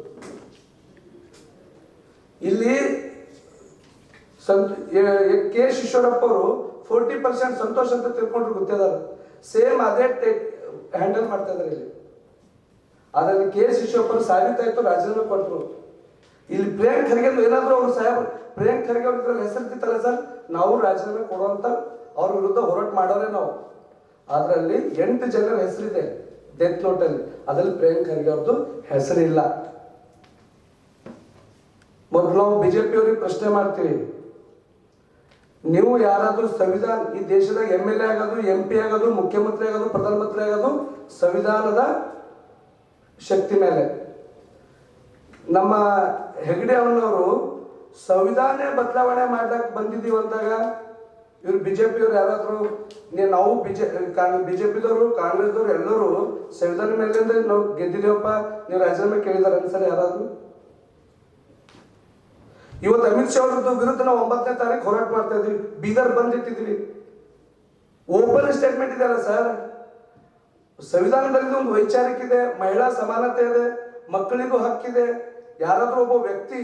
ಇಲ್ಲಿ ಕೆ ಈಶ್ವರಪ್ಪ ಅವರು 40% ಸಂತೋಷ್ ಅಂತ ತಿಳ್ಕೊಂಡ್ರು ಗೊತ್ತಿದ್ದಾರೆ. ಸೇಮ್ ಅದೇ ಹ್ಯಾಂಡಲ್ ಮಾಡ್ತಾ ಇದಾರೆ ಇಲ್ಲಿ. ಅದರಲ್ಲಿ ಕೆ ಈಶ್ವರಪ್ಪ ಸಾಬೀತಾಯ್ತು, ರಾಜೀನಾಮೆ ಕೊಟ್ಟರು. ಇಲ್ಲಿ ಪ್ರಿಯಾಂಕ್ ಖರ್ಗೆ ಏನಾದ್ರು ಅವ್ರು ಸಾಹೇಬ್ ಪ್ರಿಯಾಂಕ್ ಖರ್ಗೆ ಅವ್ರ ಇದ್ರಲ್ಲಿ ಹೆಸರಿರ್ತಿತ್ತಲ್ಲ ಸರ್, ನಾವು ರಾಜೀನಾಮೆ ಕೊಡುವಂತ ಅವ್ರ ವಿರುದ್ಧ ಹೋರಾಟ ಮಾಡೋರೆ ನಾವು. ಅದರಲ್ಲಿ 8 ಜನರ ಹೆಸರಿದೆ ಡೆತ್ ನೋಟಲ್ಲಿ, ಅದ್ರಲ್ಲಿ ಪ್ರಿಯಾಂಕ್ ಖರ್ಗೆ ಅವ್ರದ್ದು ಹೆಸರಿಲ್ಲ. ಮೊದಲು ನಾವು ಬಿಜೆಪಿ ಅವ್ರಿಗೆ ಪ್ರಶ್ನೆ ಮಾಡ್ತೀವಿ, ನೀವು ಯಾರಾದ್ರೂ ಸಂವಿಧಾನ, ಈ ದೇಶದಾಗ MLA ಆಗೋದು, MP ಆಗೋದು, ಮುಖ್ಯಮಂತ್ರಿ ಆಗೋದು, ಪ್ರಧಾನಮಂತ್ರಿ ಆಗೋದು ಸಂವಿಧಾನದ ಶಕ್ತಿ ಮೇಲೆ. ನಮ್ಮ ಹೆಗಡೆ ಅವನವರು ಸಂವಿಧಾನ ಬದಲಾವಣೆ ಮಾಡ್ಲಕ್ ಬಂದಿದ್ದೀವಿ ಅಂದಾಗ ಇವ್ರು ಬಿಜೆಪಿಯವ್ರು ಯಾರಾದ್ರು, ನಾವು ಬಿಜೆಪಿದವರು ಕಾಂಗ್ರೆಸ್ದವ್ರು ಎಲ್ಲರೂ ಸಂವಿಧಾನ ಮೇಲಿಂದ ನಾವು ಗೆದ್ದಿದ್ದೇವಪ್ಪ, ನೀವು ರಾಜೀನಾಮೆ ಕೇಳಿದಾರೆ ಅನ್ಸರಿ ಯಾರಾದ್ರು? ಇವತ್ತು ಅಮಿತ್ ಶಾ ಅವ್ರದ್ದು ವಿರುದ್ಧ ನಾವು 9ನೇ ತಾರೀಕು ಹೋರಾಟ ಮಾಡ್ತಾ ಇದ್ವಿ, ಬೀದರ್ ಬಂದಿಟ್ಟಿದ್ವಿ. ಓಪನ್ ಸ್ಟೇಟ್ಮೆಂಟ್ ಇದೆ ಅಲ್ಲ ಸರ್, ಸಂವಿಧಾನದಲ್ಲಿ ಒಂದು ವೈಚಾರಿಕ ಇದೆ, ಮಹಿಳಾ ಸಮಾನತೆ ಇದೆ, ಮಕ್ಕಳಿಗೂ ಹಕ್ಕಿದೆ. ಯಾರಾದ್ರೂ ಒಬ್ಬ ವ್ಯಕ್ತಿ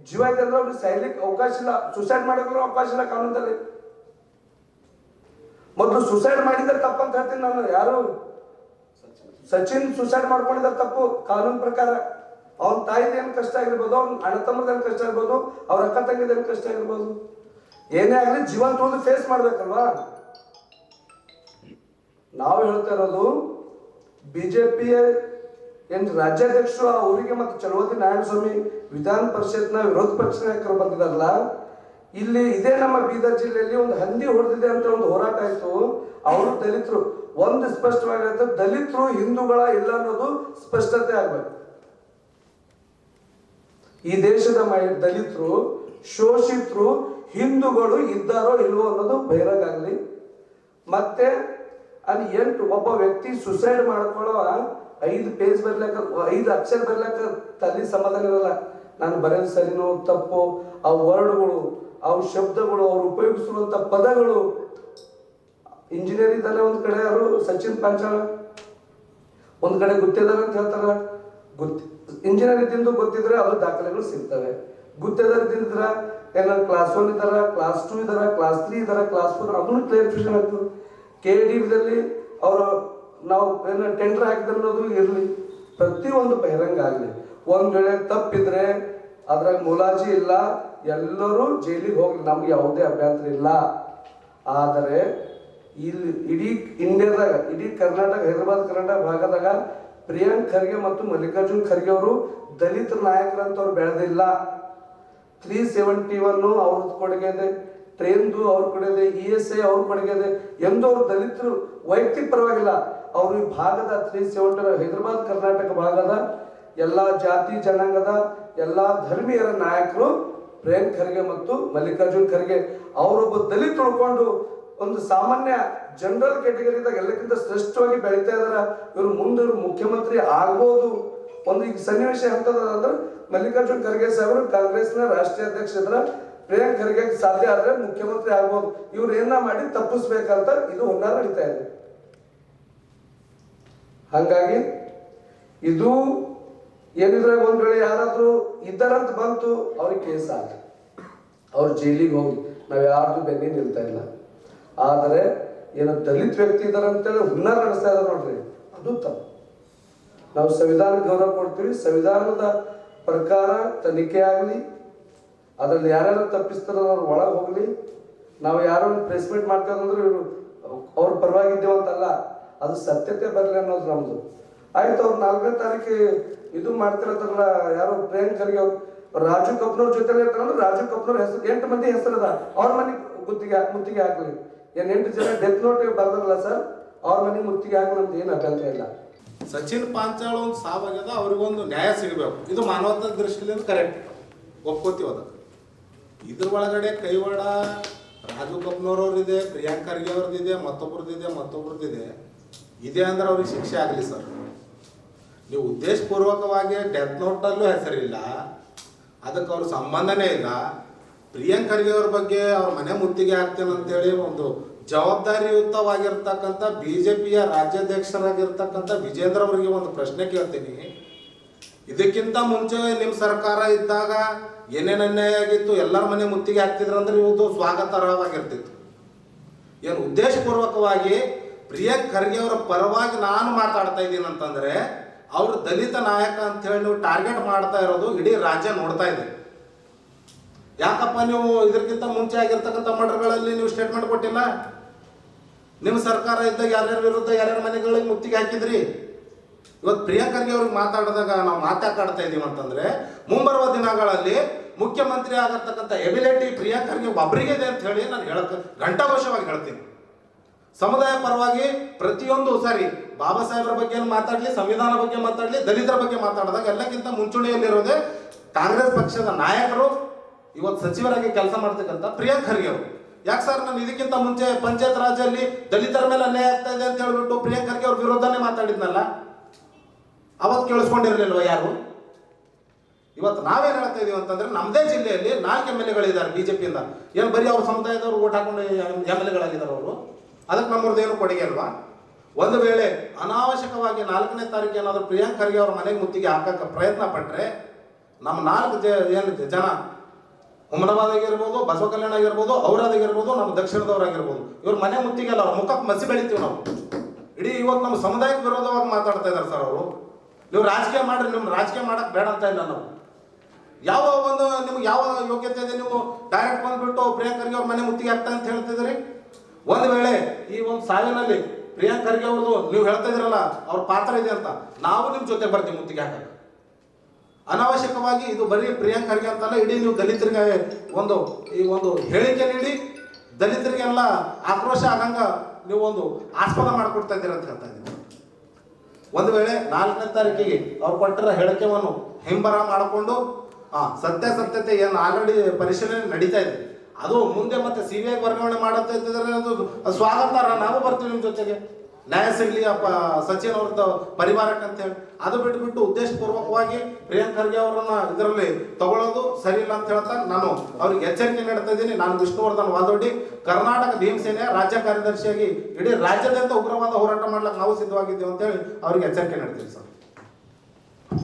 ಜೀವ ಇದೆ ಅಂದ್ರೆ ಅವ್ರಿಗೆ ಸಾಯ್ಲಿಕ್ಕೆ ಅವಕಾಶ ಇಲ್ಲ, ಸುಸೈಡ್ ಮಾಡೋಕ್ಕೂ ಅವಕಾಶ ಇಲ್ಲ ಕಾನೂನಲ್ಲಿ. ಮೊದಲು ಸುಸೈಡ್ ಮಾಡಿದ್ರೆ ತಪ್ಪಂತ ಹೇಳ್ತೀನಿ ನಾನು. ಯಾರು ಸಚಿನ್ ಸುಸೈಡ್ ಮಾಡ್ಕೊಂಡಿದ್ದಾರೆ ತಪ್ಪು ಕಾನೂನು ಪ್ರಕಾರ. ಅವನ ತಾಯಿದೇನು ಕಷ್ಟ ಆಗಿರ್ಬೋದು, ಅವ್ನ ಅಣ್ಣ ತಮ್ಮದೇನು ಕಷ್ಟ ಆಗಿರ್ಬೋದು, ಅವ್ರ ಅಕ್ಕ ತಂಗಿದೇನು ಕಷ್ಟ ಆಗಿರ್ಬೋದು, ಏನೇ ಆಗಲಿ ಜೀವಂತ ಹೋಗಿ ಫೇಸ್ ಮಾಡ್ಬೇಕಲ್ವಾ. ನಾವು ಹೇಳ್ತಾ ಇರೋದು ಬಿಜೆಪಿಯ ಏನ್ ರಾಜ್ಯಾಧ್ಯಕ್ಷರು ಅವರಿಗೆ ಮತ್ತು ಚಲುವತಿ ನಾರಾಯಣಸ್ವಾಮಿ ವಿಧಾನ ಪರಿಷತ್ನ ವಿರೋಧ ಪಕ್ಷ ನಾಯಕರು ಬಂದಿದಾರಲ್ಲ, ಇಲ್ಲಿ ಇದೇ ನಮ್ಮ ಬೀದರ್ ಜಿಲ್ಲೆಯಲ್ಲಿ ಒಂದು ಹಂದಿ ಹೊಡೆದಿದೆ ಅಂತ ಒಂದು ಹೋರಾಟ ಆಯ್ತು. ಅವರು ದಲಿತರು ಒಂದು ಸ್ಪಷ್ಟವಾಗಿ ಹೇಳ್ತಾರೆ, ದಲಿತರು ಹಿಂದೂಗಳ ಇಲ್ಲ ಅನ್ನೋದು ಸ್ಪಷ್ಟತೆ ಆಗ್ಬೇಕು. ಈ ದೇಶದ ದಲಿತರು ಶೋಷಿತರು ಹಿಂದೂಗಳು ಇದ್ದಾರೋ ಇಲ್ವೋ ಅನ್ನೋದು ಬಹಿರಂಗ ಆಗಲಿ. ಮತ್ತೆ ಅಲ್ಲಿ 8 ಒಬ್ಬ ವ್ಯಕ್ತಿ ಸುಸೈಡ್ ಮಾಡ್ಕೊಳ್ಳೋ 5 ಪೇಜ್ ಬರ್ಲಕ್ಕ 5 ಅಕ್ಷರ ಬರ್ಲಕ್ಕ ತಲೆ ಸಮಾಧಾನ ಇರಲ್ಲ. ನಾನು ಬರೆಯೋದು ಸರಿನೋ ತಪ್ಪು, ಆ ವರ್ಡ್ಗಳು, ಆ ಶಬ್ದಗಳು, ಅವ್ರು ಉಪಯೋಗಿಸುವಂತ ಪದಗಳು. ಇಂಜಿನಿಯರ್ ಇದ್ದಾನೆ ಒಂದ್ ಕಡೆ, ಅವರು ಸಚಿನ್ ಪಾಂಚಾಳ್ ಒಂದ್ ಕಡೆ ಗುತ್ತಿದ್ದಾರೆ ಅಂತ ಹೇಳ್ತಾರ. ಇಂಜಿನಿಯರ್ ಇದ್ದಿಂದ ಗೊತ್ತಿದ್ರೆ ಅದು ದಾಖಲೆಗಳು ಸಿಗ್ತವೆ. ಗುತ್ತಿದಾರ ಇದ್ದಿದ್ರ ಏನ ಕ್ಲಾಸ್ 1 ಇದಾರ, ಕ್ಲಾಸ್ 2 ಇದಾರ, ಕ್ಲಾಸ್ 3 ಇದಾರ, ಕ್ಲಾಸ್ 4 ಅದನ್ನು ಕ್ಲಿಯರಿಫಿಕೇಶನ್ ಆಗ್ತದೆ. KDದಲ್ಲಿ ಅವರು ನಾವು ಏನ ಟೆಂಡರ್ ಹಾಕಿದ್ರೆ ಅನ್ನೋದು ಇರಲಿ, ಪ್ರತಿಯೊಂದು ಬಹಿರಂಗ ಆಗಲಿ. ಒಂದ್ ವೇಳೆ ತಪ್ಪಿದ್ರೆ ಅದ್ರಾಗ ಮುಲಾಜಿ ಇಲ್ಲ, ಎಲ್ಲರೂ ಜೈಲಿಗೆ ಹೋಗ್ಲಿ, ನಮ್ಗೆ ಯಾವುದೇ ಅಭ್ಯಂತರ ಇಲ್ಲ. ಆದರೆ ಇಲ್ಲಿ ಇಡೀ ಇಂಡಿಯಾದಾಗ, ಇಡೀ ಕರ್ನಾಟಕ, ಹೈದರಾಬಾದ್ ಕರ್ನಾಟಕ ಭಾಗದಾಗ ಪ್ರಿಯಾಂಕ್ ಖರ್ಗೆ ಮತ್ತು ಮಲ್ಲಿಕಾರ್ಜುನ್ ಖರ್ಗೆ ಅವರು ದಲಿತ ನಾಯಕರಂತವ್ರು ಬೆಳೆದಿಲ್ಲ. 371 ಅವ್ರದ್ದು ಕೊಡುಗೆ ಇದೆ, ಟ್ರೈನ್ದು ಅವ್ರ ಕೊಡುಗೆ ಇದೆ, ESI ಅವ್ರ ಕೊಡುಗೆ ಇದೆ. ಎಂದು ಅವ್ರು ದಲಿತರು ವೈಯಕ್ತಿಕ ಪರವಾಗಿಲ್ಲ, ಅವರು ಈ ಭಾಗದ 370 ಹೈದರಾಬಾದ್ ಕರ್ನಾಟಕ ಭಾಗದ ಎಲ್ಲ ಜಾತಿ ಜನಾಂಗದ ಎಲ್ಲ ಧರ್ಮೀಯರ ನಾಯಕರು ಪ್ರಿಯಾಂಕ್ ಖರ್ಗೆ ಮತ್ತು ಮಲ್ಲಿಕಾರ್ಜುನ್ ಖರ್ಗೆ. ಅವರೊಬ್ಬ ದಲಿತ ಉಳ್ಕೊಂಡು ಒಂದು ಸಾಮಾನ್ಯ ಜನರಲ್ ಕ್ಯಾಟಗರಿದಾಗ ಎಲ್ಲಕ್ಕಿಂತ ಶ್ರೇಷ್ಠವಾಗಿ ಬೆಳೀತಾ ಇದಾರ. ಇವರು ಮುಂದೆ ಮುಖ್ಯಮಂತ್ರಿ ಆಗ್ಬೋದು. ಒಂದು ಈಗ ಸನ್ನಿವೇಶ ಅಂತಂದ್ರೆ ಮಲ್ಲಿಕಾರ್ಜುನ್ ಖರ್ಗೆ ಸಾಹೇಬರು ಕಾಂಗ್ರೆಸ್ನ ರಾಷ್ಟ್ರೀಯ ಅಧ್ಯಕ್ಷ ಇದ್ರ, ಪ್ರಿಯಾಂಕ್ ಖರ್ಗೆ ಸಾಧ್ಯ ಆದ್ರೆ ಮುಖ್ಯಮಂತ್ರಿ ಆಗ್ಬೋದು. ಇವ್ರು ಏನ ಮಾಡಿ ತಪ್ಪಿಸ್ಬೇಕಂತ ಇದು ಹುನ್ನಾರ ನಡೀತಾ ಇದೆ. ಹಾಗಾಗಿ ಇದು ಏನಿದ್ರಾಗ ಒಂದ್ ವೇಳೆ ಯಾರಾದ್ರೂ ಇದ್ದಾರಂತ ಬಂತು ಅವ್ರಿಗೆ ಕೇಸ್ ಆಗಲಿ, ಅವ್ರು ಜೈಲಿಗೆ ಹೋಗಿ, ನಾವ್ ಯಾರ್ದು ಬೆನ್ನಿ ನಿಲ್ತಾ ಇಲ್ಲ. ಆದರೆ ಏನೋ ದಲಿತ ವ್ಯಕ್ತಿ ಇದಾರೆ ಅಂತೇಳಿ ಹುನ್ನಾರ ನಡೆಸ್ತಾ ಇದಾರೆ ನೋಡ್ರಿ, ಅದು ತಪ್ಪು. ನಾವು ಸಂವಿಧಾನ ಗೌರವ ಕೊಡ್ತೀವಿ, ಸಂವಿಧಾನದ ಪ್ರಕಾರ ತನಿಖೆ ಆಗಲಿ, ಅದ್ರಲ್ಲಿ ಯಾರ್ಯಾರು ತಪ್ಪಿಸ್ತಾರ ಅವ್ರು ಒಳಗೆ ಹೋಗ್ಲಿ. ನಾವು ಯಾರು ಪ್ರೆಸ್ ಮೀಟ್ ಮಾಡ್ತೀವಂದ್ರೆ ಇವರು ಅವ್ರ ಪರವಾಗಿದ್ದೇವಂತಲ್ಲ, ಅದು ಸತ್ಯತೆ ಬರಲಿ ಅನ್ನೋದು ನಮ್ದು. ಆಯ್ತು, ಅವ್ರು 4ನೇ ತಾರೀಕು ಇದು ಮಾಡ್ತಿರತ್ತಲ್ಲ, ಯಾರು ಪ್ರಿಯಾಂಕ್ ಖರ್ಗೆ ಅವ್ರು ರಾಜು ಕಪ್ನವ್ರ ಜೊತೆಲಿ ಇರ್ತಾರಂದ್ರೆ ರಾಜು ಕಪ್ನವ್ರ ಹೆಸರು 8 ಮಂದಿ ಹೆಸರದ ಅವ್ರ ಮನೆ ಮುತ್ತಿಗೆ ಹಾಕ್ಲಿ. 8 ಜನ ಡೆತ್ ನೋಟ್ ಬರ್ದಾರಲ್ಲ ಸರ್, ಅವ್ರ ಮನೆ ಮುತ್ತಿಗೆ ಹಾಕಿ ನಮ್ದು ಏನು ಅಭ್ಯಂತರ ಇಲ್ಲ. ಸಚಿನ್ ಪಾಂಚಾಳ್ ಒಂದು ಸಾವಾಗ್ಯದ, ಅವ್ರಿಗೊಂದು ನ್ಯಾಯ ಸಿಗಬೇಕು. ಇದು ಮಾನವತಾ ದೃಷ್ಟಿಯಿಂದ ಕರೆಕ್ಟ್, ಒಪ್ಕೋತೀವಿ ಅದಕ್ಕೆ. ಇದ್ರ ಒಳಗಡೆ ಕೈವಾಡ ರಾಜು ಕಪ್ನವ್ರವ್ರಿದೆ, ಪ್ರಿಯಾಂಕ್ ಖರ್ಗೆ ಅವ್ರದ್ದಿದೆ, ಮತ್ತೊಬ್ರದ್ದಿದೆ ಇದೆ ಅಂದ್ರೆ ಅವ್ರಿಗೆ ಶಿಕ್ಷೆ ಆಗಲಿ ಸರ್. ನೀವು ಉದ್ದೇಶಪೂರ್ವಕವಾಗಿ ಡೆತ್ ನೋಟಲ್ಲೂ ಹೆಸರಿಲ್ಲ, ಅದಕ್ಕೆ ಅವ್ರ ಸಂಬಂಧನೇ ಇಲ್ಲ. ಪ್ರಿಯಾಂಕ್ ಖರ್ಗೆ ಅವ್ರ ಬಗ್ಗೆ ಅವ್ರ ಮನೆ ಮುತ್ತಿಗೆ ಹಾಕ್ತೇನೆ ಅಂತೇಳಿ ಒಂದು ಜವಾಬ್ದಾರಿಯುತವಾಗಿರ್ತಕ್ಕಂಥ BJPಯ ರಾಜ್ಯಾಧ್ಯಕ್ಷರಾಗಿರ್ತಕ್ಕಂಥ ವಿಜೇಂದ್ರ ಅವರಿಗೆ ಒಂದು ಪ್ರಶ್ನೆ ಕೇಳ್ತೀನಿ. ಇದಕ್ಕಿಂತ ಮುಂಚೆ ನಿಮ್ಮ ಸರ್ಕಾರ ಇದ್ದಾಗ ಏನೇನು ಅನ್ಯಾಯ ಆಗಿತ್ತು, ಎಲ್ಲರ ಮನೆ ಮುತ್ತಿಗೆ ಹಾಕ್ತಿದ್ರಂದ್ರೆ ಇವತ್ತು ಸ್ವಾಗತಾರ್ಹವಾಗಿರ್ತಿತ್ತು. ಏನು ಉದ್ದೇಶಪೂರ್ವಕವಾಗಿ ಪ್ರಿಯಾಂಕ್ ಖರ್ಗೆ ಅವರ ಪರವಾಗಿ ನಾನು ಮಾತಾಡ್ತಾ ಇದ್ದೀನಿ ಅಂತಂದರೆ ಅವರು ದಲಿತ ನಾಯಕ ಅಂತ ಹೇಳಿ ನೀವು ಟಾರ್ಗೆಟ್ ಮಾಡ್ತಾ ಇರೋದು ಇಡೀ ರಾಜ್ಯ ನೋಡ್ತಾ ಇದೆ. ಯಾಕಪ್ಪ ನೀವು ಇದಕ್ಕಿಂತ ಮುಂಚೆ ಆಗಿರ್ತಕ್ಕಂಥ ಮರ್ಡರ್ಗಳಲ್ಲಿ ನೀವು ಸ್ಟೇಟ್ಮೆಂಟ್ ಕೊಟ್ಟಿಲ್ಲ? ನಿಮ್ಮ ಸರ್ಕಾರ ಇದ್ದಾಗ ಯಾರ್ಯಾರ ವಿರುದ್ಧ ಯಾರ್ಯಾರ ಮನೆಗಳಿಗೆ ಮುತ್ತಿಗೆ ಹಾಕಿದ್ರಿ? ಇವತ್ತು ಪ್ರಿಯಾಂಕ್ ಖರ್ಗೆ ಅವ್ರಿಗೆ ಮಾತಾಡಿದಾಗ ನಾವು ಮಾತಾಡ್ತಾ ಇದ್ದೀವಿ ಅಂತಂದ್ರೆ ಮುಂಬರುವ ದಿನಗಳಲ್ಲಿ ಮುಖ್ಯಮಂತ್ರಿ ಆಗಿರ್ತಕ್ಕಂಥ ಎಬಿಲಿಟಿ ಪ್ರಿಯಾಂಕ್ ಖರ್ಗೆ ಒಬ್ಬರಿಗೆ ಇದೆ ಅಂತ ಹೇಳಿ ನಾನು ಘಂಟಾಘೋಷವಾಗಿ ಹೇಳ್ತೀನಿ. ಸಮುದಾಯ ಪರವಾಗಿ ಪ್ರತಿಯೊಂದು ಸಾರಿ ಬಾಬಾ ಸಾಹೇಬ್ರ ಬಗ್ಗೆ ಮಾತಾಡಲಿ, ಸಂವಿಧಾನ ಬಗ್ಗೆ ಮಾತಾಡಲಿ, ದಲಿತರ ಬಗ್ಗೆ ಮಾತಾಡಿದಾಗ ಎಲ್ಲಕ್ಕಿಂತ ಮುಂಚೂಣಿಯಲ್ಲಿರೋದೇ ಕಾಂಗ್ರೆಸ್ ಪಕ್ಷದ ನಾಯಕರು, ಇವತ್ತು ಸಚಿವರಾಗಿ ಕೆಲಸ ಮಾಡ್ತಕ್ಕಂಥ ಪ್ರಿಯಾಂಕ್ ಖರ್ಗೆ ಅವರು. ಯಾಕೆ ಸರ್ ನಾನು ಇದಕ್ಕಿಂತ ಮುಂಚೆ ಪಂಚಾಯತ್ ರಾಜಲ್ಲಿ ದಲಿತರ ಮೇಲೆ ಅನ್ಯಾಯ ಆಗ್ತಾ ಇದೆ ಅಂತ ಹೇಳ್ಬಿಟ್ಟು ಪ್ರಿಯಾಂಕ್ ಖರ್ಗೆ ಅವ್ರ ವಿರೋಧನೇ ಮಾತಾಡಿದ್ನಲ್ಲ, ಅವತ್ತು ಕೇಳಿಸ್ಕೊಂಡಿರಲಿಲ್ವ ಯಾರು? ಇವತ್ತು ನಾವೇನು ಹೇಳ್ತಾ ಇದೀವಿ ಅಂತಂದ್ರೆ ನಮ್ಮದೇ ಜಿಲ್ಲೆಯಲ್ಲಿ 4 MLAಗಳಿದ್ದಾರೆ BJPಯಿಂದ. ಏನು ಬರೀ ಅವ್ರ ಸಮುದಾಯದವರು ಓಟ್ ಹಾಕೊಂಡು MLAಗಳಾಗಿದ್ದಾರೆ ಅವರು? ಅದಕ್ಕೆ ನಮ್ಮವ್ರದ್ದು ಏನು ಕೊಡುಗೆ ಅಲ್ವಾ? ಒಂದು ವೇಳೆ ಅನಾವಶ್ಯಕವಾಗಿ 4ನೇ ತಾರೀಕು ಏನಾದರೂ ಪ್ರಿಯಾಂಕ್ ಖರ್ಗೆ ಅವ್ರ ಮನೆಗೆ ಮುತ್ತಿಗೆ ಹಾಕಕ್ಕೆ ಪ್ರಯತ್ನ ಪಟ್ಟರೆ ನಮ್ಮ 4 ಜನ ಹುಮನಾಬಾದ್ ಆಗಿರ್ಬೋದು, ಬಸವ ಕಲ್ಯಾಣ ಆಗಿರ್ಬೋದು, ಅವರಾಗಿರ್ಬೋದು, ನಮ್ಮ ದಕ್ಷಿಣದವರಾಗಿರ್ಬೋದು, ಇವ್ರ ಮನೆ ಮುತ್ತಿಗೆ ಅಲ್ಲ, ಅವ್ರ ಮುಖಕ್ಕೆ ಮಸಿ ಬೆಳಿತೀವಿ ನಾವು. ಇಡೀ ಇವತ್ತು ನಮ್ಮ ಸಮುದಾಯಕ್ಕೆ ವಿರೋಧವಾಗಿ ಮಾತಾಡ್ತಾ ಇದ್ದಾರೆ ಸರ್ ಅವರು. ನೀವು ರಾಜಕೀಯ ಮಾಡ್ರಿ, ನಿಮ್ಮ ರಾಜಕೀಯ ಮಾಡಕ್ಕೆ ಬೇಡ ಅಂತ ಇಲ್ಲ ನಾವು. ಯಾವ ಒಂದು ನಿಮ್ಗೆ ಯಾವ ಯೋಗ್ಯತೆ ಇದೆ ನೀವು ಡೈರೆಕ್ಟ್ ಬಂದ್ಬಿಟ್ಟು ಪ್ರಿಯಾಂಕ್ ಖರ್ಗೆ ಅವ್ರ ಮನೆ ಮುತ್ತಿಗೆ ಹಾಕ್ತಾ ಅಂತ ಹೇಳ್ತಿದ್ರಿ? ಒಂದು ವೇಳೆ ಈ ಒಂದು ಸಾವಿನಲ್ಲಿ ಪ್ರಿಯಾಂಕ್ ಖರ್ಗೆ ಅವ್ರದ್ದು ನೀವು ಹೇಳ್ತಾ ಇದ್ರಲ್ಲ ಅವ್ರ ಪಾತ್ರ ಇದೆ ಅಂತ, ನಾವು ನಿಮ್ಮ ಜೊತೆ ಬರ್ತೀವಿ ಮುತ್ತಿಗೆ ಹಾಕಕ್ಕೆ. ಅನಾವಶ್ಯಕವಾಗಿ ಇದು ಬರೀ ಪ್ರಿಯಾಂಕ್ ಖರ್ಗೆ ಅಂತಲ್ಲ, ಇಡೀ ನೀವು ದಲಿತರಿಗೆ ಈ ಒಂದು ಹೇಳಿಕೆ ನೀಡಿ ದಲಿತರಿಗೆಲ್ಲ ಆಕ್ರೋಶ ಆಗಂಗ ನೀವು ಒಂದು ಆಸ್ಪದ ಮಾಡಿಕೊಡ್ತಾ ಇದ್ದೀರ ಅಂತ ಹೇಳ್ತಾ ಇದ್ದೀನಿ. ಒಂದು ವೇಳೆ 4ನೇ ತಾರೀಕಿಗೆ ಅವ್ರು ಕೊಟ್ಟಿರೋ ಹೇಳಿಕೆಯನ್ನು ಹಿಂಬರ ಮಾಡಿಕೊಂಡು ಸತ್ಯಾಸತ್ಯತೆ ಏನು ಆಲ್ರೆಡಿ ಪರಿಶೀಲನೆ ನಡೀತಾ ಇದೆ, ಅದು ಮುಂದೆ ಮತ್ತೆ CBI ವರ್ಗಾವಣೆ ಮಾಡುತ್ತಾ ಇದ್ದರೆ ಅದು ಸ್ವಾಗತಾರ್ಹ. ನಾವು ಬರ್ತೀವಿ ನಿಮ್ಮ ಜೊತೆಗೆ, ನ್ಯಾಯ ಸಿಗಲಿ ಸಚಿನ್ ಅವ್ರದ್ದು ಪರಿವಾರಕ್ಕೆ ಅಂತ ಹೇಳಿ. ಅದು ಬಿಟ್ಟು ಉದ್ದೇಶಪೂರ್ವಕವಾಗಿ ಪ್ರಿಯಾಂಕ್ ಖರ್ಗೆ ಅವರನ್ನ ಇದರಲ್ಲಿ ತಗೊಳ್ಳೋದು ಸರಿ ಇಲ್ಲ ಅಂತ ಹೇಳ್ತಾ ನಾನು ಅವ್ರಿಗೆ ಎಚ್ಚರಿಕೆ ನೀಡ್ತಾ ಇದ್ದೀನಿ. ನಾನು ವಿಷ್ಣುವರ್ಧನ್ ವಾದೋಡಿ, ಕರ್ನಾಟಕ ಭೀಮಸೇನೆ ರಾಜ್ಯ ಕಾರ್ಯದರ್ಶಿಯಾಗಿ ಇಡೀ ರಾಜ್ಯಾದ್ಯಂತ ಉಗ್ರವಾದ ಹೋರಾಟ ಮಾಡ್ಲಿಕ್ಕೆ ನಾವು ಸಿದ್ಧವಾಗಿದ್ದೇವೆ ಅಂತೇಳಿ ಅವ್ರಿಗೆ ಎಚ್ಚರಿಕೆ ನೀಡ್ತೀವಿ ಸರ್.